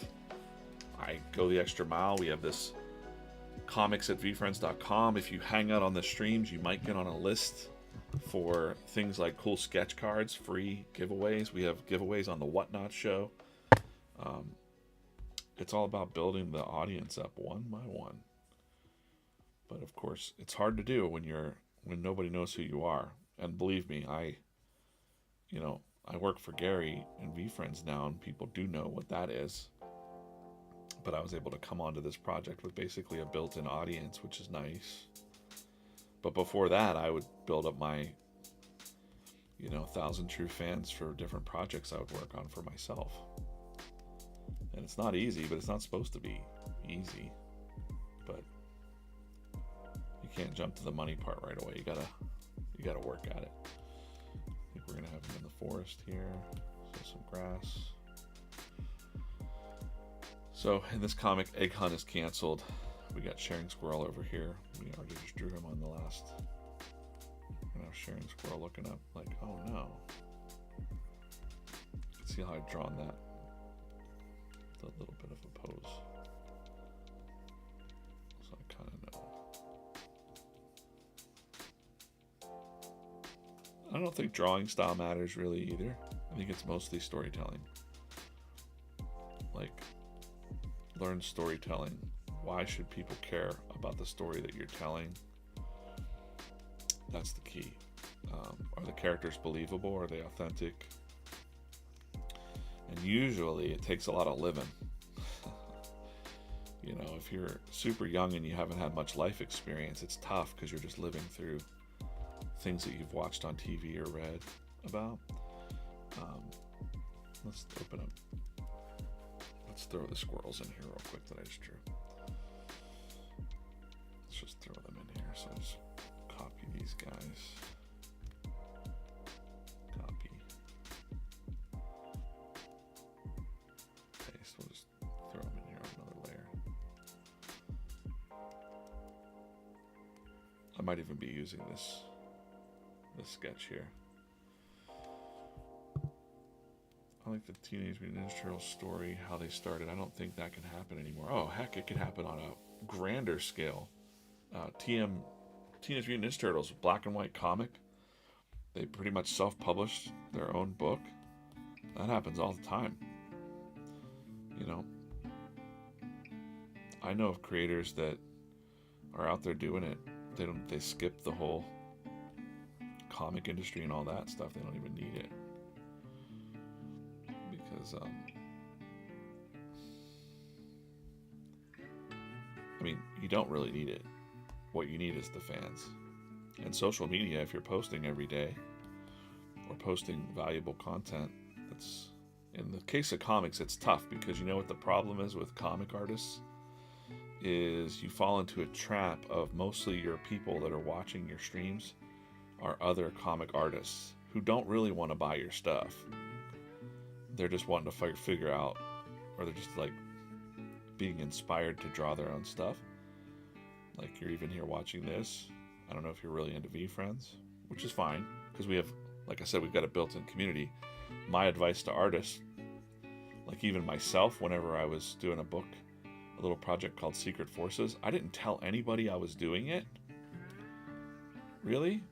I go the extra mile. We have this comics@veefriends.com. If you hang out on the streams, you might get on a list for things like cool sketch cards, free giveaways. We have giveaways on the Whatnot show. It's all about building the audience up one by one. But of course, it's hard to do when nobody knows who you are. And believe me, I work for Gary and VeeFriends now, and people do know what that is. But I was able to come onto this project with basically a built-in audience, which is nice. But before that, I would build up my 1,000 true fans for different projects I would work on for myself. And it's not easy, but it's not supposed to be easy. But you can't jump to the money part right away. You gotta work at it. I think we're gonna have him in the forest here. So some grass. So in this comic, Egg Hunt is canceled. We got Sharing Squirrel over here. We already just drew him on the last. And now Sharing Squirrel looking up like, oh no. See how I've drawn that? A little bit of a pose. So I kind of know. I don't think drawing style matters really either. I think it's mostly storytelling. Like, learn storytelling. Why should people care about the story that you're telling? That's the key. Are the characters believable? Are they authentic? And usually it takes a lot of living. If you're super young and you haven't had much life experience, it's tough because you're just living through things that you've watched on TV or read about. Let's open up. Let's throw the squirrels in here real quick that I just drew. Let's just throw them in here. So I just copy these guys. Copy. Paste. We'll just throw them in here on another layer. I might even be using this sketch here. I like the Teenage Mutant Ninja Turtles story, how they started. I don't think that can happen anymore. Oh, heck, it could happen on a grander scale. Teenage Mutant Ninja Turtles, black and white comic. They pretty much self-published their own book. That happens all the time. I know of creators that are out there doing it. They skip the whole comic industry and all that stuff. They don't even need it. Because, you don't really need it. what you need is the fans. And social media, if you're posting every day or posting valuable content, that's, in the case of comics, it's tough because you know what the problem is with comic artists is you fall into a trap of mostly your people that are watching your streams are other comic artists who don't really want to buy your stuff. They're just wanting to figure out, or they're just like being inspired to draw their own stuff. Like you're even here watching this. I don't know if you're really into VeeFriends, which is fine because we have, like I said, we've got a built-in community. My advice to artists, like even myself, whenever I was doing a little project called Secret Forces, I didn't tell anybody I was doing it. Really?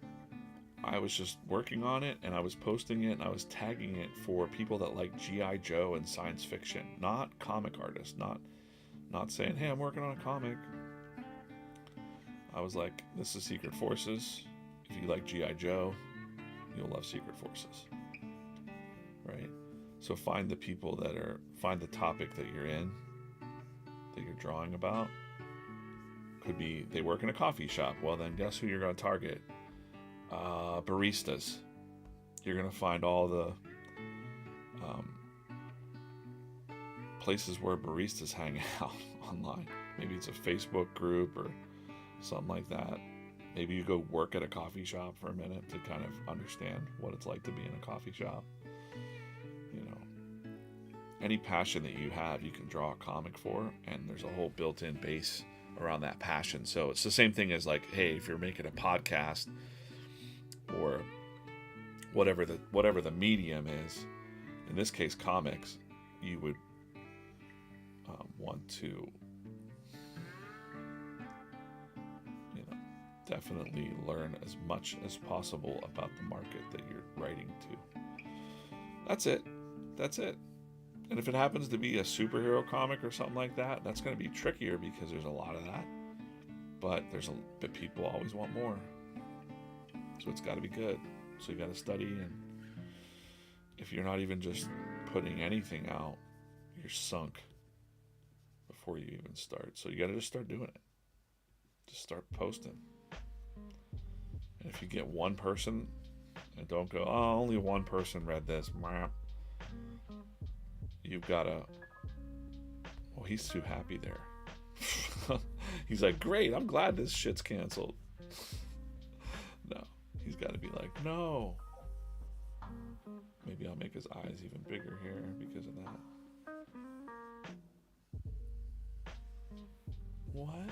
I was just working on it and I was posting it and I was tagging it for people that like G.I. Joe and science fiction, not comic artists, not saying, hey, I'm working on a comic. I was like, this is Secret Forces. If you like G.I. Joe, you'll love Secret Forces. Right? So find the people find the topic that you're in, that you're drawing about. Could be they work in a coffee shop. Well, then guess who you're going to target? Baristas. You're going to find all the places where baristas hang out online. Maybe it's a Facebook group or something like that. Maybe you go work at a coffee shop for a minute to kind of understand what it's like to be in a coffee shop. You know, any passion that you have, you can draw a comic for, and there's a whole built-in base around that passion. So it's the same thing as like, hey, if you're making a podcast or whatever the medium is, in this case comics, you would want to definitely learn as much as possible about the market that you're writing to. That's it. And if it happens to be a superhero comic or something like that, that's going to be trickier because there's a lot of that. But people always want more. So it's got to be good. So you got to study, and if you're not even just putting anything out, you're sunk before you even start. So you got to just start doing it. Just start posting. And if you get one person, and don't go, oh, only one person read this. You've got to, well, he's too happy there. He's like, great, I'm glad this shit's canceled. No, he's got to be like, no. Maybe I'll make his eyes even bigger here because of that. What?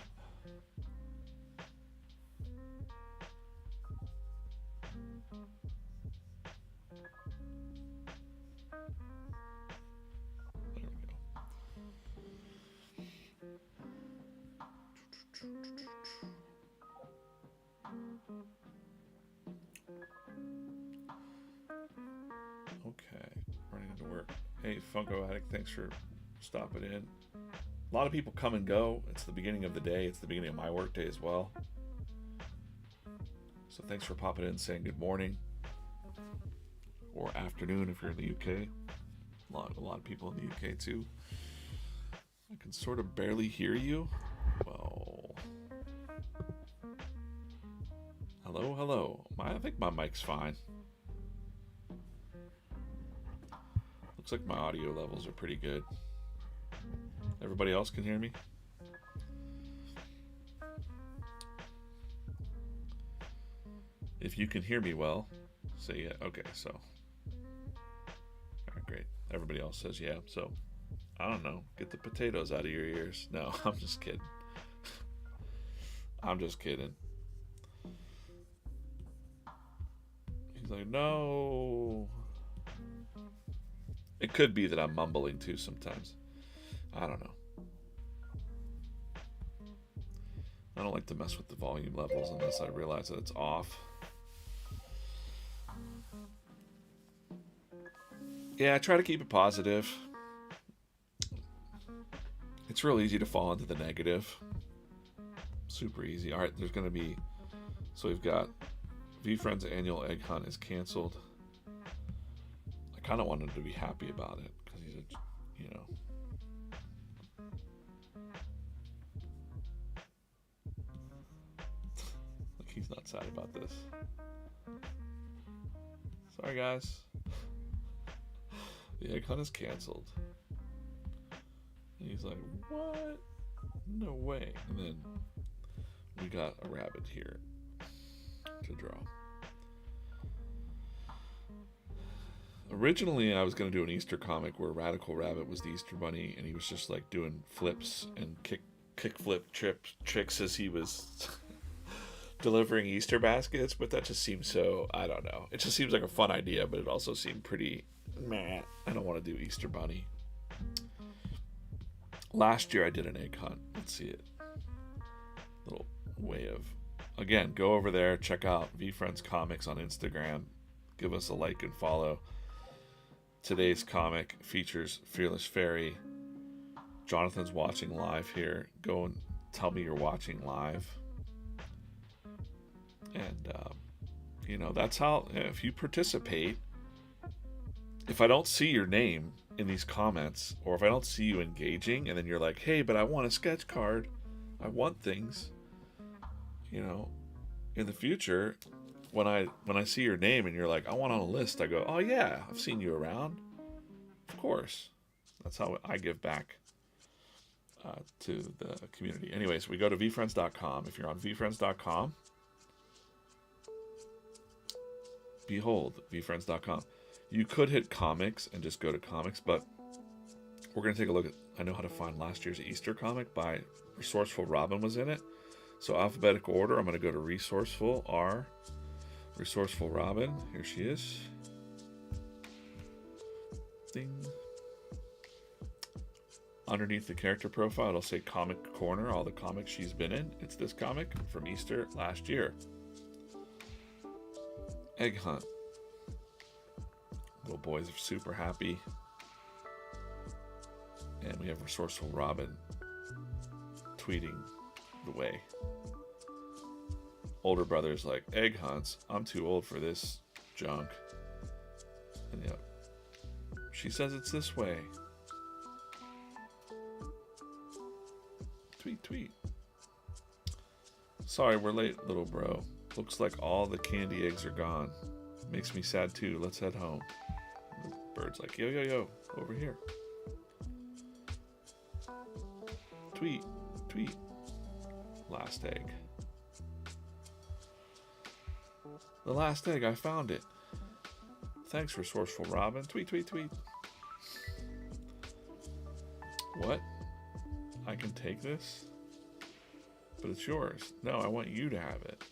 There we go. Okay, running into work. Hey, Funko Addict, thanks for stopping in. A lot of people come and go. It's the beginning of the day. It's the beginning of my work day as well. So thanks for popping in and saying good morning. Or afternoon if you're in the UK. A lot of people in the UK too. I can sort of barely hear you. Well, hello. I think my mic's fine. Looks like my audio levels are pretty good. Everybody else can hear me? If you can hear me well, say yeah. Okay, so. Alright, great. Everybody else says yeah. So, I don't know. Get the potatoes out of your ears. No, I'm just kidding. I'm just kidding. He's like, no. It could be that I'm mumbling too sometimes. I don't know. I don't like to mess with the volume levels unless I realize that it's off. Yeah, I try to keep it positive. It's real easy to fall into the negative. Super easy. All right, there's going to be... So we've got VeeFriends' annual egg hunt is canceled. I kind of want him to be happy about it because he's a, you know... He's not sad about this. Sorry, guys. The egg hunt is canceled. And he's like, what? No way. And then we got a rabbit here to draw. Originally, I was going to do an Easter comic where Radical Rabbit was the Easter Bunny, and he was just like doing flips and kickflip tricks as he was delivering Easter baskets, but that just seems so, I don't know. It just seems like a fun idea, but it also seemed pretty meh. I don't want to do Easter Bunny. Last year I did an egg hunt. Let's see it. Little way of, again, go over there, check out VFriends Comics on Instagram. Give us a like and follow. Today's comic features Fearless Fairy. Jonathan's watching live here. Go and tell me you're watching live. And, that's how, if you participate, if I don't see your name in these comments, or if I don't see you engaging, and then you're like, hey, but I want a sketch card, I want things, in the future, when I see your name and you're like, I want on a list, I go, oh yeah, I've seen you around. Of course. That's how I give back to the community. Anyways, we go to vfriends.com. If you're on vfriends.com, behold, vfriends.com. You could hit comics and just go to comics, but we're going to take a look at, I know how to find last year's Easter comic by Resourceful Robin was in it. So alphabetical order, I'm going to go to Resourceful Robin. Here she is. Ding. Underneath the character profile, it'll say Comic Corner, all the comics she's been in. It's this comic from Easter last year. Egg hunt. Little boys are super happy. And we have Resourceful Robin tweeting the way. Older brother's like, egg hunts? I'm too old for this junk. And she says it's this way. Tweet. Sorry, we're late, little bro. Looks like all the candy eggs are gone. Makes me sad too. Let's head home. The bird's like, yo, over here. Tweet. Last egg. The last egg, I found it. Thanks, Resourceful Robin. Tweet. What? I can take this? But it's yours. No, I want you to have it.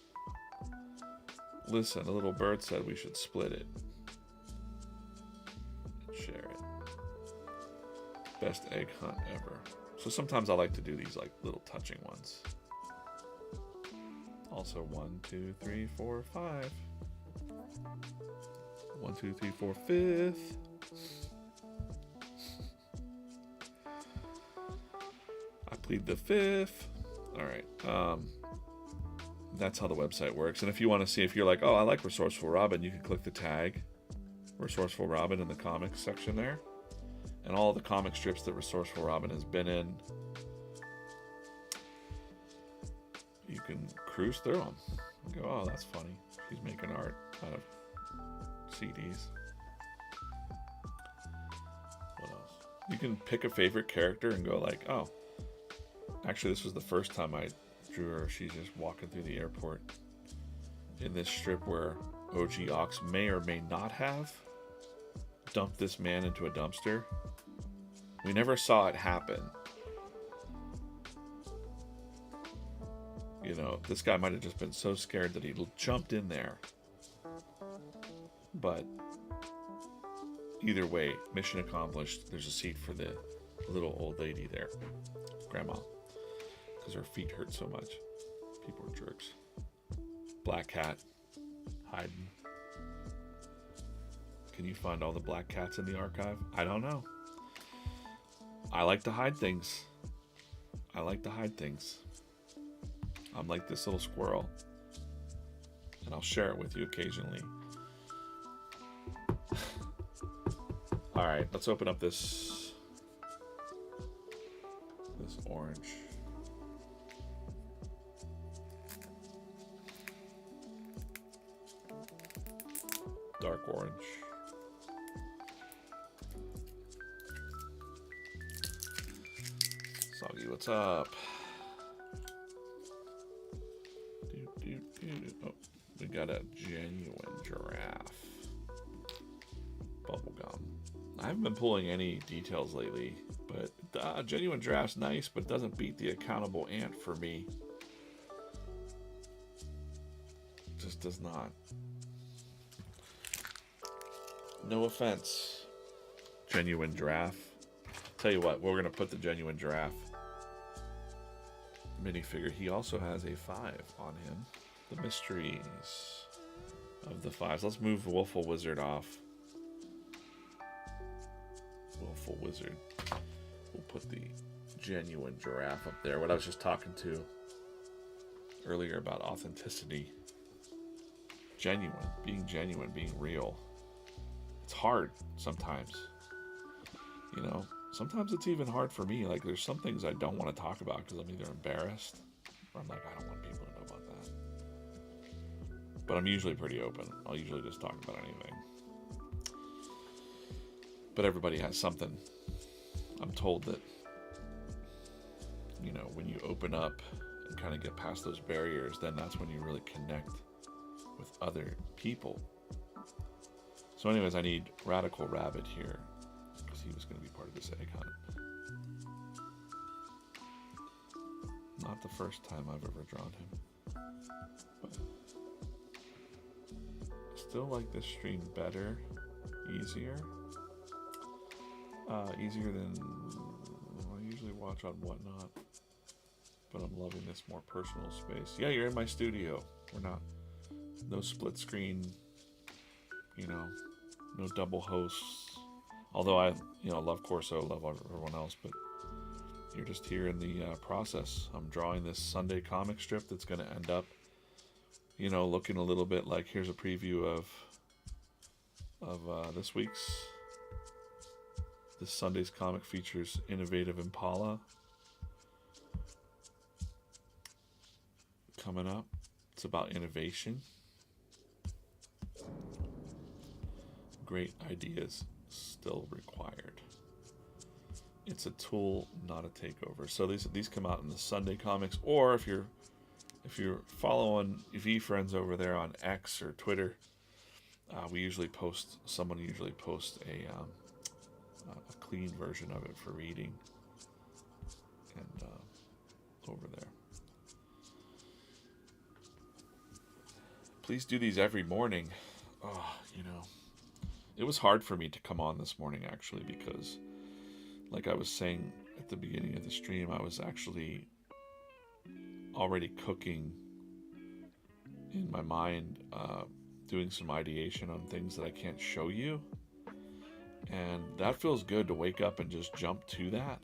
Listen, a little bird said we should split it. And share it. Best egg hunt ever. So sometimes I like to do these like little touching ones. Also 1, 2, 3, 4, 5. 1, 2, 3, 4, 5th. I plead the 5th. All right. That's how the website works. And if you want to see, if you're like, oh, I like Resourceful Robin, you can click the tag Resourceful Robin in the comics section there. And all the comic strips that Resourceful Robin has been in, you can cruise through them and go, oh, that's funny. She's making art out of CDs. What else? You can pick a favorite character and go like, oh, actually this was the first time I drew her. She's just walking through the airport in this strip where OG Ox may or may not have dumped this man into a dumpster. We never saw it happen. This guy might have just been so scared that he jumped in there. But either way, mission accomplished. There's a seat for the little old lady there, grandma, because her feet hurt so much. People are jerks. Black cat hiding. Can you find all the black cats in the archive? I don't know. I like to hide things. I'm like this little squirrel. And I'll share it with you occasionally. Alright, let's open up this orange. dark orange. Soggy, what's up? Oh, we got a genuine giraffe. Bubblegum. I haven't been pulling any details lately, but genuine giraffe's nice, but doesn't beat the accountable ant for me. Just does not. No offense, genuine giraffe. Tell you what, we're going to put the genuine giraffe minifigure. He also has a 5 on him. The mysteries of the 5s. Let's move Wolful Wizard off. Willful Wizard. We'll put the genuine giraffe up there. What I was just talking to earlier about authenticity. Genuine, being real. It's hard sometimes. You know, sometimes it's even hard for me. Like, there's some things I don't want to talk about because I'm either embarrassed or I'm like, I don't want people to know about that. But I'm usually pretty open. I'll usually just talk about anything. But everybody has something. I'm told that, you know, when you open up and kind of get past those barriers, then that's when you really connect with other people. So anyways, I need Radical Rabbit here because he was going to be part of this egg hunt. Not the first time I've ever drawn him. But still like this stream better, easier. Easier than I usually watch on Whatnot. But I'm loving this more personal space. Yeah, you're in my studio. We're not, no split screen, you know, no double hosts. Although I, you know, love Corso, love everyone else, but you're just here in the process. I'm drawing this Sunday comic strip that's going to end up, you know, looking a little bit like, here's a preview of this week's. This Sunday's comic features Innovative Impala coming up. It's about innovation. Great ideas still required. It's a tool, not a takeover. So these come out in the Sunday comics, or if you're following V-Friends over there on X or Twitter, someone usually posts a clean version of it for reading, and over there. Please do these every morning. Oh, you know, it was hard for me to come on this morning actually because, like I was saying at the beginning of the stream, I was actually already cooking in my mind, doing some ideation on things that I can't show you. And that feels good to wake up and just jump to that.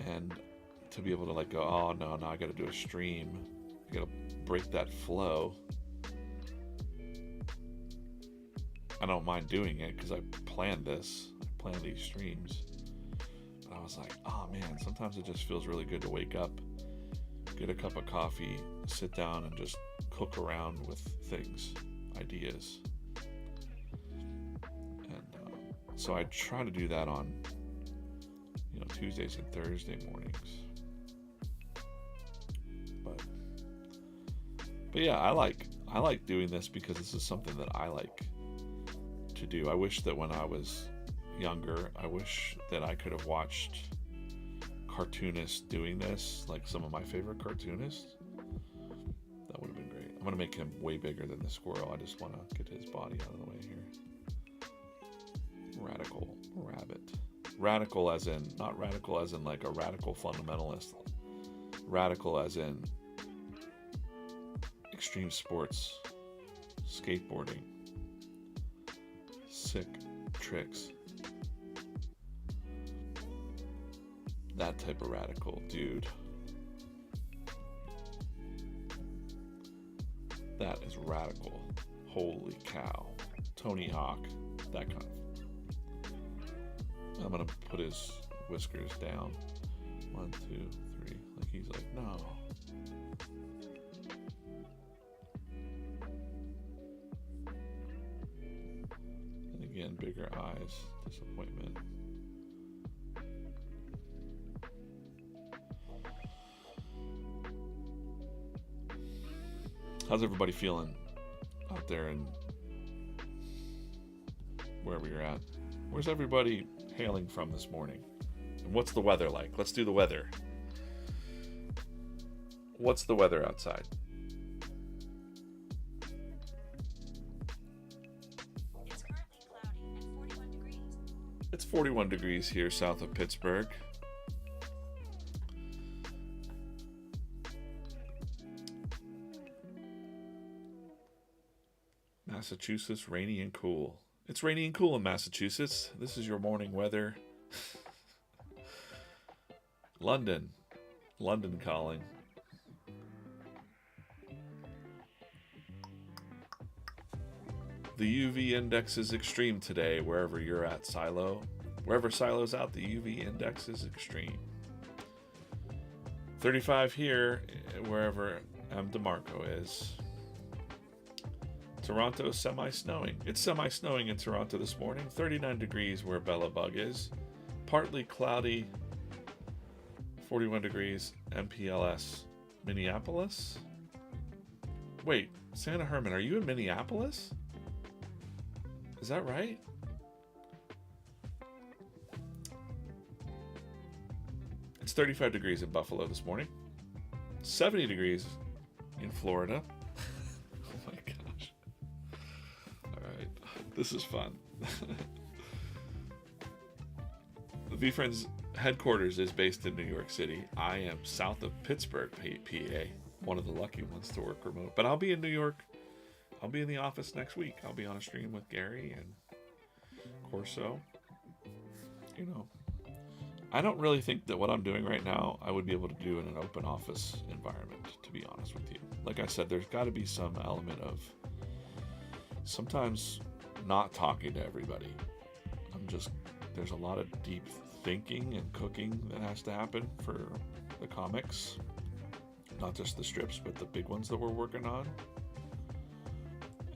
And to be able to like go, oh no, now I gotta do a stream. I gotta break that flow. I don't mind doing it because I planned this. I planned these streams. But I was like, oh man, sometimes it just feels really good to wake up, get a cup of coffee, sit down and just cook around with things, ideas. So I try to do that on, you know, Tuesdays and Thursday mornings. But yeah, I like doing this because this is something that I like to do. I wish that when I was younger, I wish that I could have watched cartoonists doing this, like some of my favorite cartoonists. That would have been great. I'm gonna make him way bigger than the squirrel. I just want to get his body out of the way here. Radical Rabbit. Radical as in, not radical as in like a radical fundamentalist. Radical as in extreme sports, skateboarding, sick tricks. That type of radical, dude. That is radical. Holy cow. Tony Hawk. That kind of. I'm gonna put his whiskers down. 1, 2, 3. Like he's like, no. skin, bigger eyes, disappointment. How's everybody feeling out there and wherever you're at? Where's everybody hailing from this morning? And what's the weather like? Let's do the weather. What's the weather outside? It's currently cloudy and 41 degrees. It's 41 degrees here south of Pittsburgh. Massachusetts, rainy and cool. It's rainy and cool in Massachusetts. This is your morning weather. London calling. The UV index is extreme today, wherever you're at, Silo. Wherever Silo's out, the UV index is extreme. 35 here, wherever M. DeMarco is. Toronto semi-snowing. It's semi-snowing in Toronto this morning. 39 degrees where Bella Bug is. Partly cloudy. 41 degrees. MPLS. Minneapolis? Wait, Santa Herman, are you in Minneapolis? Is that right? It's 35 degrees in Buffalo this morning. 70 degrees in Florida. Oh my gosh. All right. This is fun. The VeeFriends headquarters is based in New York City. I am south of Pittsburgh, PA. One of the lucky ones to work remote. But I'll be in New York. I'll be in the office next week. I'll be on a stream with Gary and Corso. You know, I don't really think that what I'm doing right now I would be able to do in an open office environment, to be honest with you. Like I said, there's got to be some element of sometimes not talking to everybody. There's a lot of deep thinking and cooking that has to happen for the comics. Not just the strips, but the big ones that we're working on.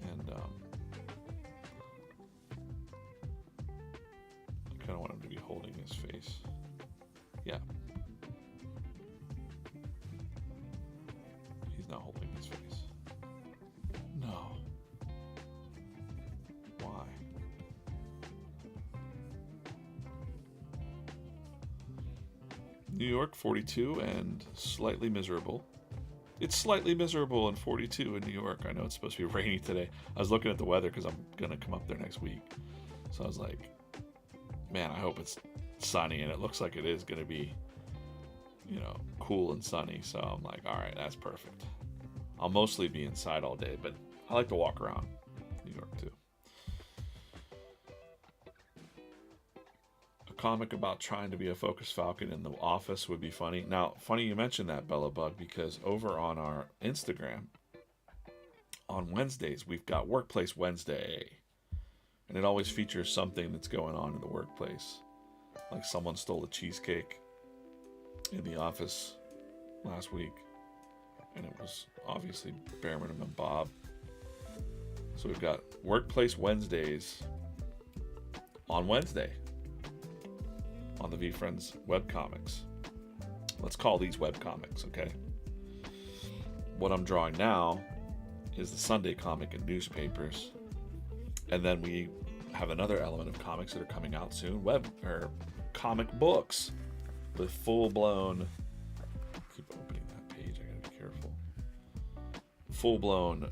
And I kind of want him to be holding his face. Yeah. He's not holding his face. No. Why? New York, 42 and slightly miserable. It's slightly miserable and 42 in New York. I know it's supposed to be rainy today. I was looking at the weather because I'm going to come up there next week. So I was like, man, I hope it's sunny. And it looks like it is going to be, you know, cool and sunny. So I'm like, all right, that's perfect. I'll mostly be inside all day, but I like to walk around New York too. Comic about trying to be a Focus Falcon in the office would be funny. Now, funny you mentioned that, Bella Bug, because over on our Instagram, on Wednesdays, we've got Workplace Wednesday. And it always features something that's going on in the workplace. Like someone stole a cheesecake in the office last week. And it was obviously bare minimum Bob. So we've got Workplace Wednesdays on Wednesday. On the VeeFriends webcomics. Let's call these webcomics, okay? What I'm drawing now is the Sunday comic in newspapers. And then we have another element of comics that are coming out soon. Comic books with full-blown... Keep opening that page, I gotta be careful. Full-blown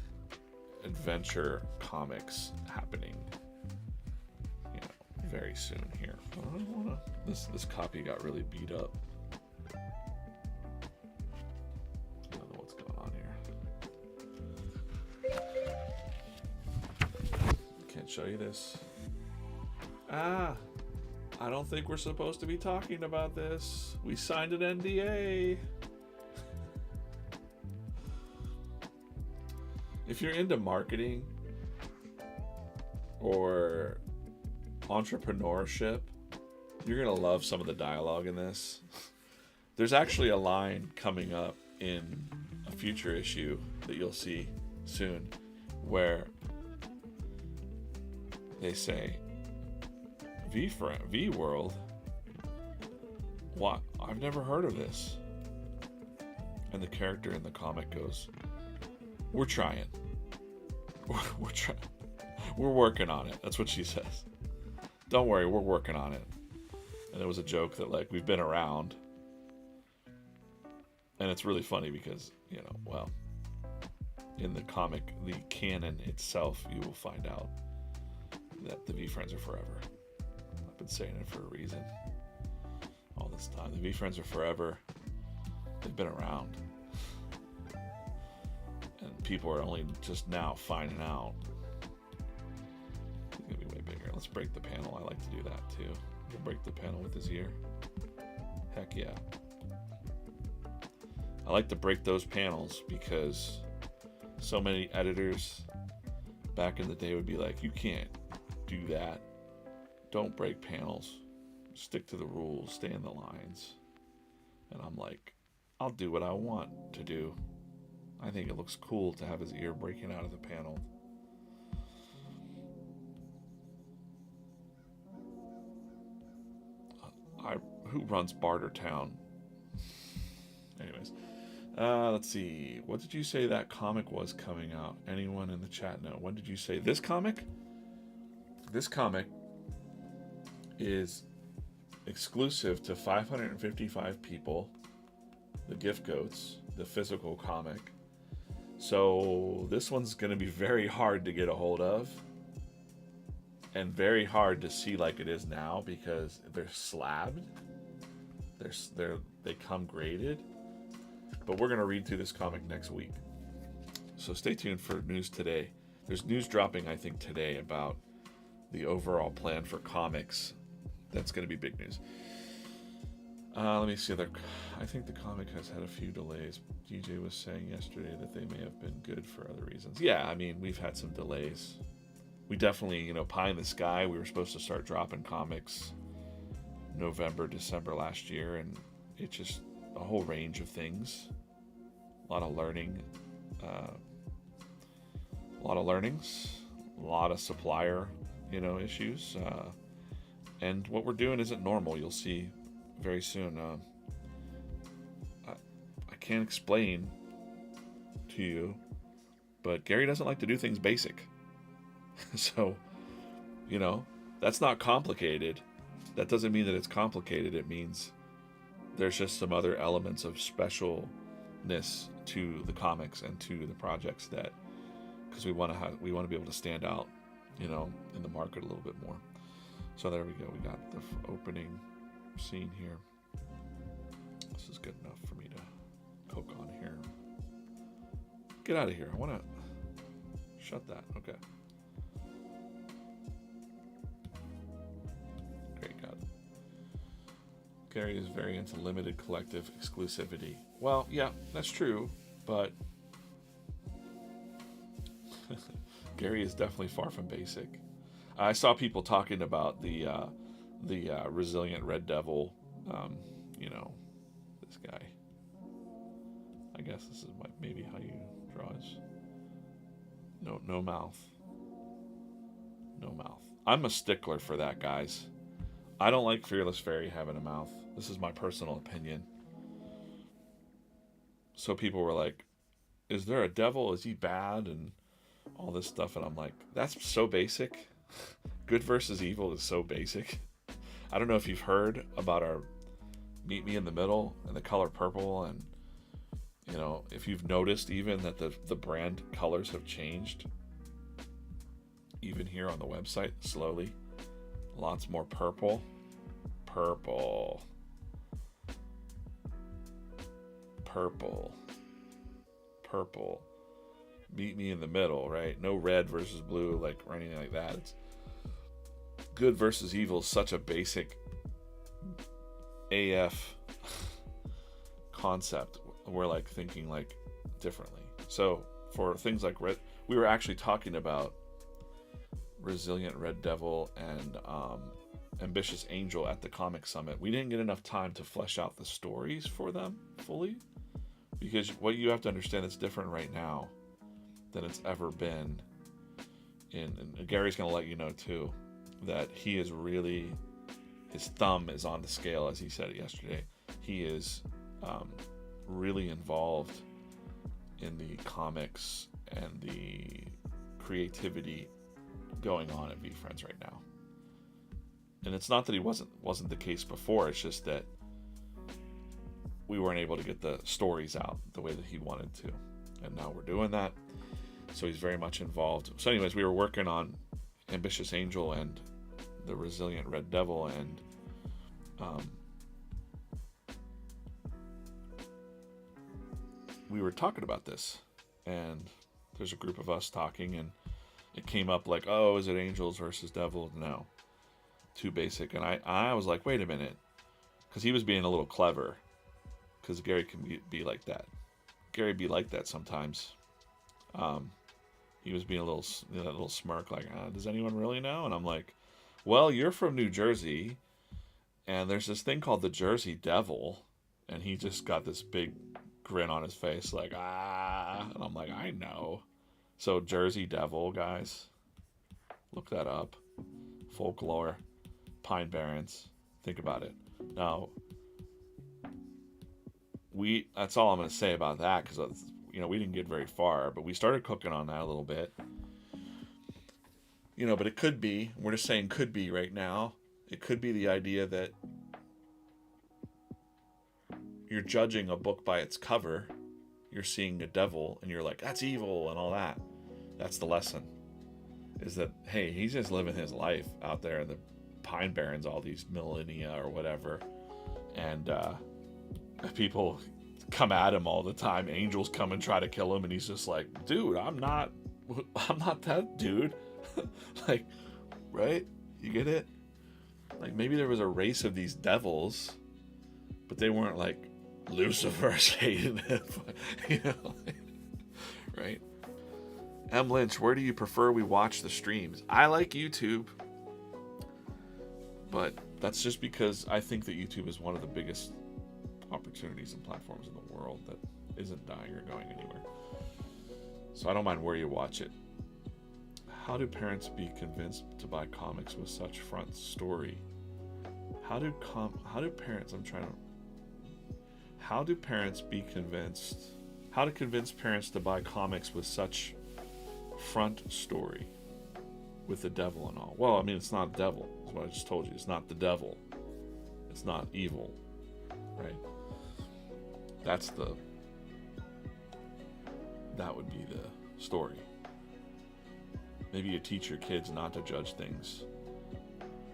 adventure comics happening, you know, very soon here. I don't wanna... This copy got really beat up. I don't know what's going on here. Can't show you this. I don't think we're supposed to be talking about this. We signed an NDA. If you're into marketing or entrepreneurship, you're going to love some of the dialogue in this. There's actually a line coming up in a future issue that you'll see soon where they say, V World? What? I've never heard of this. And the character in the comic goes, "We're trying. We're trying. We're working on it." That's what she says. "Don't worry, we're working on it." And it was a joke that, like, we've been around. And it's really funny because, you know, well, in the comic, the canon itself, you will find out that the V-Friends are forever. I've been saying it for a reason all this time. The V-Friends are forever. They've been around. And people are only just now finding out. It's going to be way bigger. Let's break the panel. I like to do that too. We'll break the panel with his ear. Heck yeah. I like to break those panels because so many editors back in the day would be like, "You can't do that. Don't break panels. Stick to the rules. Stay in the lines." And I'm like, I'll do what I want to do. I think it looks cool to have his ear breaking out of the panel. Who runs Bartertown? Anyways. Let's see. What did you say that comic was coming out? Anyone in the chat know? When did you say this comic? This comic is exclusive to 555 people. The Gift Goats, the physical comic. So this one's going to be very hard to get a hold of. And very hard to see like it is now because they're slabbed. They come graded. But we're going to read through this comic next week. So stay tuned for news today. There's news dropping, I think, today about the overall plan for comics. That's going to be big news. Let me see. I think the comic has had a few delays. DJ was saying yesterday that they may have been good for other reasons. Yeah, I mean, we've had some delays. We definitely, pie in the sky. We were supposed to start dropping comics November, December last year, and it just a whole range of things. A lot of learning. A lot of learnings. A lot of supplier, issues. And what we're doing isn't normal. You'll see very soon. I can't explain to you, but Gary doesn't like to do things basic. So, that's not complicated. That doesn't mean that it's complicated. It means there's just some other elements of specialness to the comics and to the projects that, because we want to be able to stand out, in the market a little bit more. So there we go. We got the opening scene here. This is good enough for me to poke on here. Get out of here. I want to shut that. Okay. Great, got it. Gary is very into limited collective exclusivity. Well, yeah, that's true, but Gary is definitely far from basic. I saw people talking about the resilient Red Devil. This guy. I guess this is maybe how you draw his. No mouth. No mouth. I'm a stickler for that, guys. I don't like Fearless Fairy having a mouth. This is my personal opinion. So people were like, "Is there a devil? Is he bad?" And all this stuff. And I'm like, that's so basic. Good versus evil is so basic. I don't know if you've heard about our Meet Me in the Middle and the color purple, and if you've noticed even that the brand colors have changed, even here on the website, slowly. Lots more purple. Purple. Meet me in the middle, right? No red versus blue, or anything like that. It's good versus evil is such a basic AF concept. We're thinking differently. So for things like red, we were actually talking about Resilient Red Devil and Ambitious Angel at the Comic Summit. We didn't get enough time to flesh out the stories for them fully, because what you have to understand is different right now than it's ever been. And Gary's going to let you know too. that he is really, his thumb is on the scale, as he said it yesterday. He is really involved in the comics and the creativity going on at VeeFriends right now. And it's not that he wasn't the case before. It's just that we weren't able to get the stories out the way that he wanted to, and now we're doing that. So he's very much involved. So, anyways, we were working on Ambitious Angel and the Resilient Red Devil, and we were talking about this, and there's a group of us talking, and it came up like, oh, is it angels versus devil? No, too basic. And I was like, wait a minute, because he was being a little clever, because Gary can be like that. Gary be like that sometimes. He was being a little smirk, like, does anyone really know? And I'm like, well, you're from New Jersey, and there's this thing called the Jersey Devil, and he just got this big grin on his face, like, and I'm like, I know. So Jersey Devil, guys, look that up. Folklore, Pine Barrens, think about it. Now, that's all I'm going to say about that, because we didn't get very far, but we started cooking on that a little bit. But it could be, we're just saying could be right now, it could be the idea that you're judging a book by its cover, you're seeing a devil, and you're like, that's evil and all that. That's the lesson. Is that, hey, he's just living his life out there in the Pine Barrens all these millennia or whatever. And people come at him all the time. Angels come and try to kill him, and he's just like, dude, I'm not that dude. Like, right? You get it? Like, maybe there was a race of these devils, but they weren't like Lucifer's hating him. Right? M. Lynch, where do you prefer we watch the streams? I like YouTube, but that's just because I think that YouTube is one of the biggest opportunities and platforms in the world that isn't dying or going anywhere. So I don't mind where you watch it. How do parents be convinced to buy comics with such front story? How do convince parents to buy comics with such front story with the devil and all? Well, I mean, it's not devil. That's what I just told you. It's not the devil. It's not evil, right? That would be the story. Maybe you teach your kids not to judge things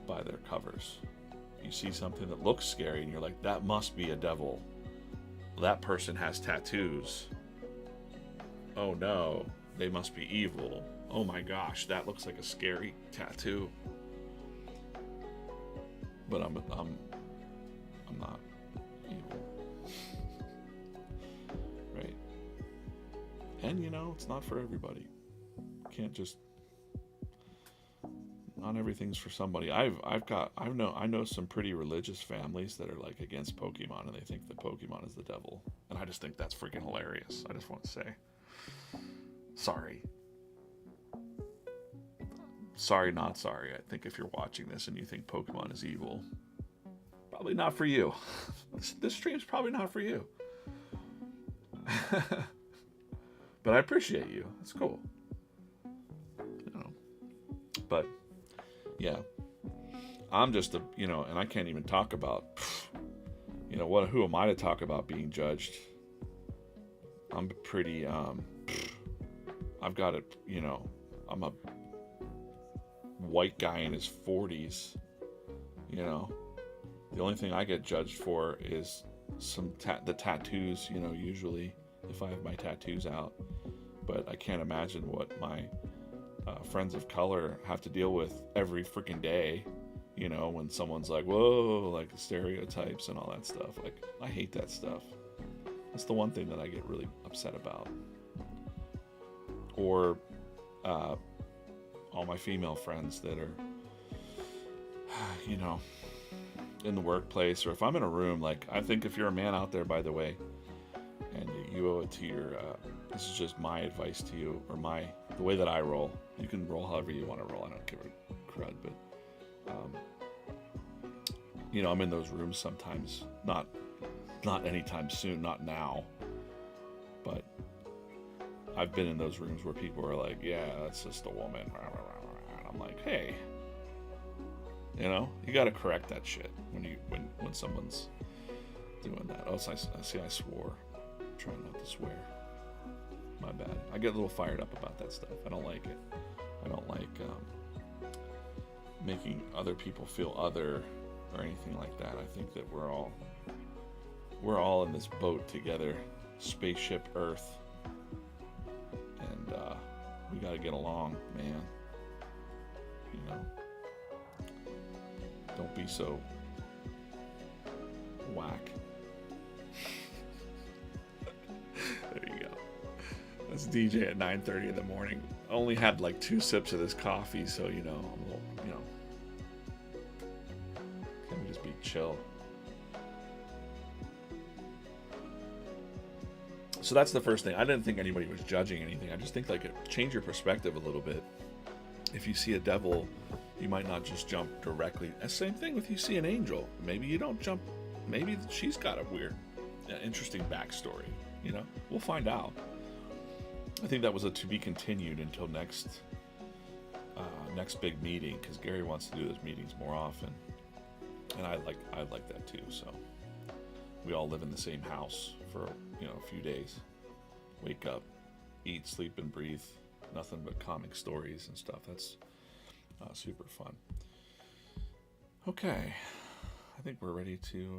by their covers. You see something that looks scary and you're like, that must be a devil. That person has tattoos. Oh no, they must be evil. Oh my gosh, that looks like a scary tattoo. But I'm not evil. Right? And it's not for everybody. Can't just, not everything's for somebody. I know some pretty religious families that are like against Pokemon, and they think that Pokemon is the devil, and I just think that's freaking hilarious. I just want to say, sorry, not sorry. I think if you're watching this and you think Pokemon is evil, probably not for you. This stream's probably not for you. But I appreciate you. It's cool. But yeah, I'm just and I can't even talk about, who am I to talk about being judged? I'm pretty, I've got it, I'm a white guy in his 40s, the only thing I get judged for is the tattoos, usually if I have my tattoos out, but I can't imagine what my friends of color have to deal with every freaking day, when someone's like, whoa, like stereotypes and all that stuff. Like, I hate that stuff. That's the one thing that I get really upset about. Or all my female friends that are, in the workplace, or if I'm in a room, like, I think if you're a man out there, by the way, and you owe it to your, this is just my advice to you, or the way that I roll. You can roll however you want to roll. I don't give a crud, but you know, I'm in those rooms sometimes. Not anytime soon, not now. But I've been in those rooms where people are like, yeah, that's just a woman. And I'm like, hey, you know, you got to correct that shit when someone's doing that. Oh, so I swore. I'm trying not to swear. My bad. I get a little fired up about that stuff. I don't like it. I don't like making other people feel other or anything like that. I think that we're all in this boat together, spaceship Earth, and we got to get along, man. You know, don't be so whack. There you go. That's DJ at 9:30 in the morning. Only had like 2 sips of this coffee, so you know, I'm a little, you know, can we just be chill? So that's the first thing. I didn't think anybody was judging anything. I just think like change your perspective a little bit. If you see a devil, you might not just jump directly. Same thing with you see an angel. Maybe you don't jump. Maybe she's got a weird, interesting backstory. You know, we'll find out. I think that was a to be continued until next big meeting, because Gary wants to do those meetings more often, and I like that too. So we all live in the same house for a few days. Wake up, eat, sleep, and breathe. Nothing but comic stories and stuff. That's super fun. Okay, I think we're ready to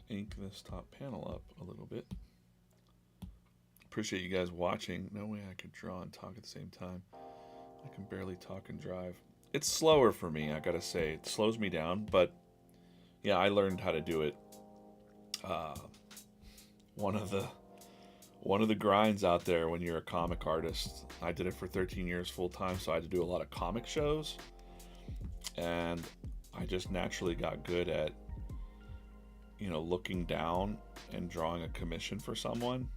ink this top panel up a little bit. Appreciate you guys watching. No way I could draw and talk at the same time. I can barely talk and drive. It's slower for me, I gotta say. It slows me down, but yeah, I learned how to do it. One of the grinds out there when you're a comic artist. I did it for 13 years full time, so I had to do a lot of comic shows, and I just naturally got good at, looking down and drawing a commission for someone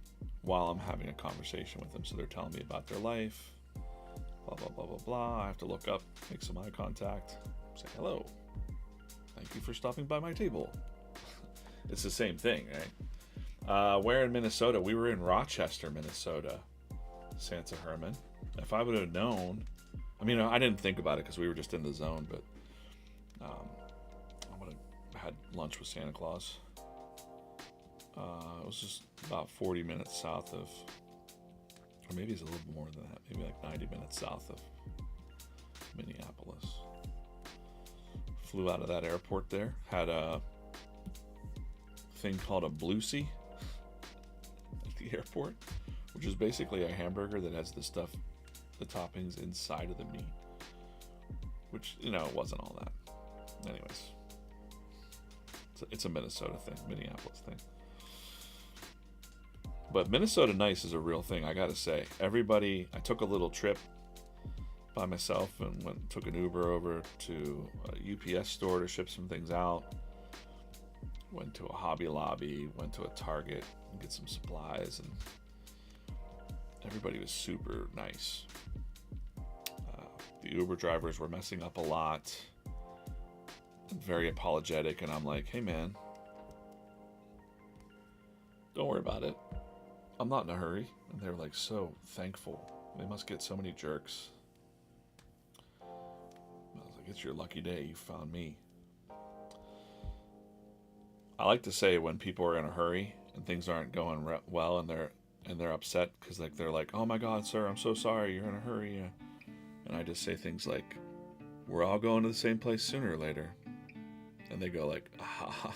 while I'm having a conversation with them. So they're telling me about their life, blah, blah, blah, blah, blah. I have to look up, make some eye contact, say hello. Thank you for stopping by my table. It's the same thing, right? Where in Minnesota? We were in Rochester, Minnesota, Santa Herman. If I would have known, I didn't think about it because we were just in the zone, but I would have had lunch with Santa Claus. It was just about 40 minutes south of, or maybe it's a little more than that, maybe like 90 minutes south of Minneapolis. Flew out of that airport there, had a thing called a Bluesy at the airport, which is basically a hamburger that has the toppings inside of the meat, which, it wasn't all that. Anyways, it's a Minnesota thing, Minneapolis thing. But Minnesota Nice is a real thing, I gotta say. I took a little trip by myself and took an Uber over to a UPS store to ship some things out. Went to a Hobby Lobby, went to a Target and get some supplies, and everybody was super nice. The Uber drivers were messing up a lot, very apologetic, and I'm like, hey man, don't worry about it. I'm not in a hurry. And they were like so thankful. They must get so many jerks. I was like, it's your lucky day, you found me. I like to say when people are in a hurry and things aren't going well and they're upset because they're like, oh my God, sir, I'm so sorry, you're in a hurry. And I just say things like, we're all going to the same place sooner or later. And they go like, ah.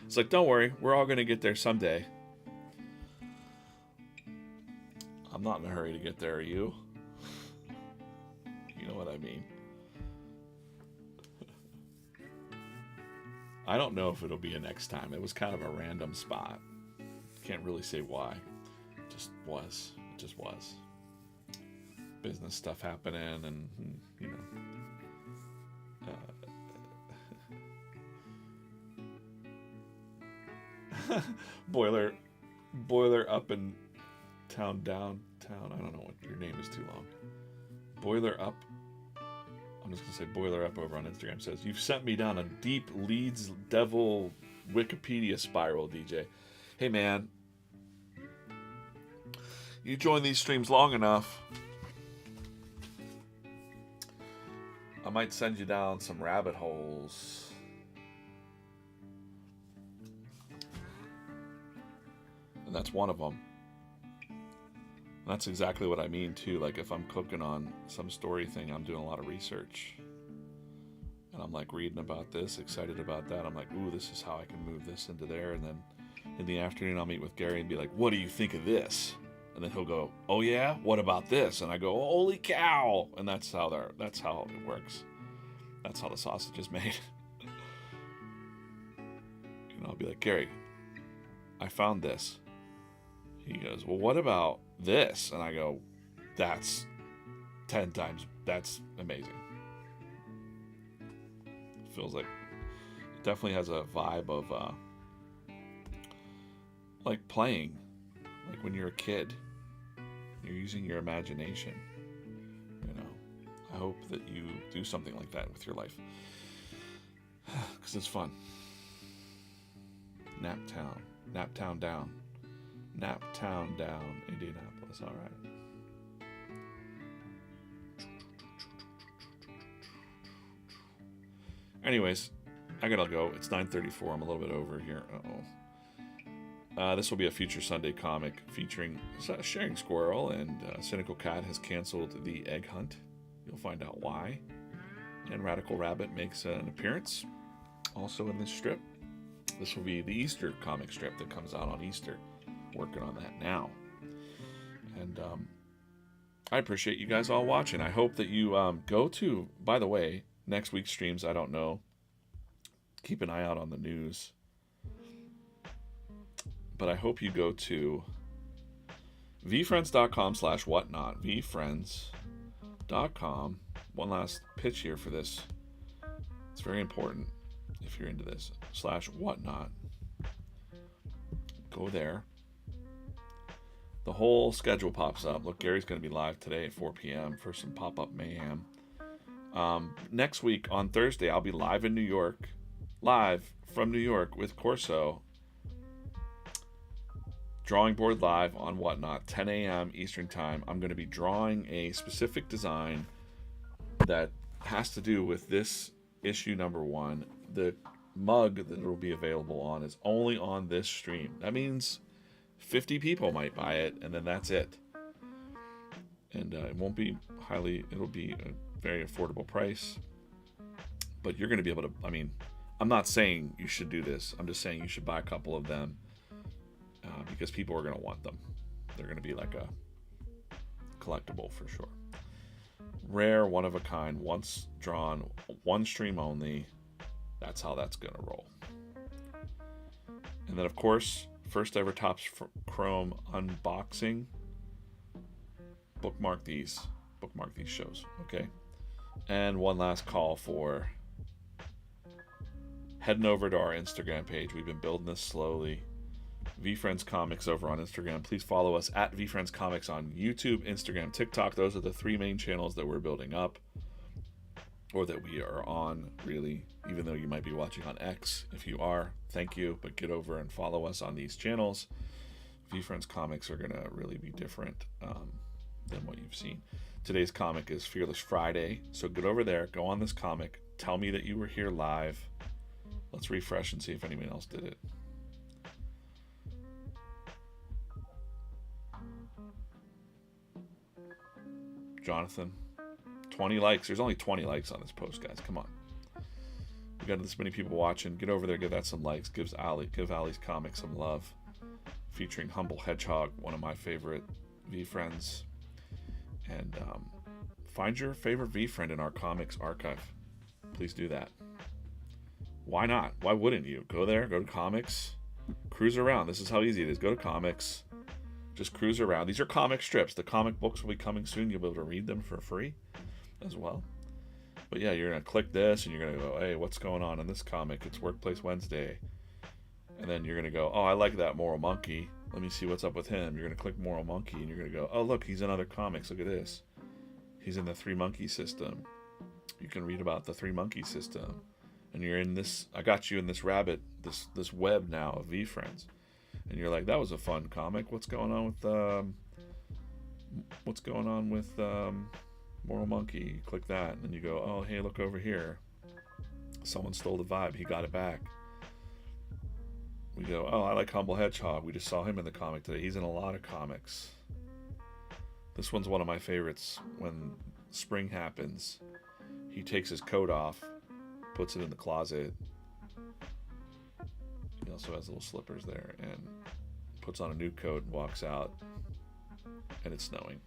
It's like, don't worry, we're all going to get there someday. I'm not in a hurry to get there, are you? You know what I mean? I don't know if it'll be a next time. It was kind of a random spot. Can't really say why. It just was. Business stuff happening, and boiler up in downtown. I don't know what your name is too long. Boiler up I'm just going to say Boiler Up over on Instagram says, you've sent me down a deep Leeds Devil Wikipedia spiral, DJ. Hey, man. You join these streams long enough, I might send you down some rabbit holes. And that's one of them. And that's exactly what I mean, too. Like, if I'm cooking on some story thing, I'm doing a lot of research. And I'm, like, reading about this, excited about that. I'm like, ooh, this is how I can move this into there. And then in the afternoon, I'll meet with Gary and be like, what do you think of this? And then he'll go, oh, yeah? What about this? And I go, holy cow! And that's how it works. That's how the sausage is made. And I'll be like, Gary, I found this. He goes, well, what about this? And I go, that's 10 times, that's amazing. Feels like, it definitely has a vibe of, like playing. Like when you're a kid, you're using your imagination. You know, I hope that you do something like that with your life. Because it's fun. Naptown down. Naptown down, Indianapolis. All right. Anyways, I gotta go. It's 9:34. I'm a little bit over here. This will be a future Sunday comic featuring Sharing Squirrel, and Cynical Cat has canceled the egg hunt. You'll find out why. And Radical Rabbit makes an appearance also in this strip. This will be the Easter comic strip that comes out on Easter. Working on that now. And I appreciate you guys all watching. I hope that you go to, by the way, next week's streams, I don't know. Keep an eye out on the news. But I hope you go to vfriends.com/whatnot. vfriends.com. One last pitch here for this. It's very important if you're into this. /whatnot. Go there. The whole schedule pops up. Look, Gary's going to be live today at 4 p.m. for some pop-up mayhem. Next week on Thursday, I'll be live in New York. Live from New York with Corso. Drawing board live on Whatnot, 10 a.m. Eastern Time. I'm going to be drawing a specific design that has to do with this issue number 1. The mug that it will be available on is only on this stream. That means 50 people might buy it, and then that's it. And it won't be it'll be a very affordable price. But you're going to be able to, I'm not saying you should do this. I'm just saying you should buy a couple of them because people are going to want them. They're going to be like a collectible for sure. Rare, one of a kind, once drawn, one stream only. That's how that's going to roll. And then, of course, first ever Topps Chrome unboxing. Bookmark these shows, okay? And one last call for heading over to our Instagram page. We've been building this slowly. VFriends Comics over on Instagram. Please follow us at VFriends Comics on YouTube, Instagram, TikTok. Those are the 3 main channels that we're building up, or that we are on, really, even though you might be watching on X. If you are, thank you, but get over and follow us on these channels. VFriends Comics are going to really be different than what you've seen. Today's comic is Fearless Friday, so get over there, go on this comic, tell me that you were here live. Let's refresh and see if anyone else did it. Jonathan, 20 likes. There's only 20 likes on this post, guys. Come on. We got this many people watching. Get over there, give that some likes. Give Ali's comic some love. Featuring Humble Hedgehog, one of my favorite VFriends. And find your favorite VFriend in our comics archive. Please do that. Why not? Why wouldn't you? Go there, go to comics, cruise around. This is how easy it is. Go to comics. Just cruise around. These are comic strips. The comic books will be coming soon. You'll be able to read them for free as well. But yeah, you're going to click this and you're going to go, hey, what's going on in this comic? It's Workplace Wednesday. And then you're going to go, oh, I like that Moral Monkey. Let me see what's up with him. You're going to click Moral Monkey and you're going to go, oh, look, he's in other comics. Look at this. He's in the 3 Monkey system. you can read about the Three Monkeys system, and you're in this. I got you in this rabbit, this web now of VFriends, and you're like, that was a fun comic. What's going on with Moral Monkey? You click that, and then you go, oh hey, look over here. Someone stole the vibe. He got it back. We go, oh, I like Humble Hedgehog. We just saw him in the comic today. He's in a lot of comics. This one's one of my favorites. When spring happens, he takes his coat off, puts it in the closet. He also has little slippers there, and puts on a new coat and walks out, and it's snowing.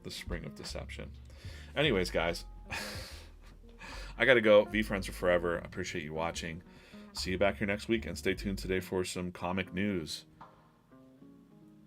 The spring of deception. Anyways, guys, I gotta go. VFriends are forever. I appreciate you watching. See you back here next week, and stay tuned today for some comic news.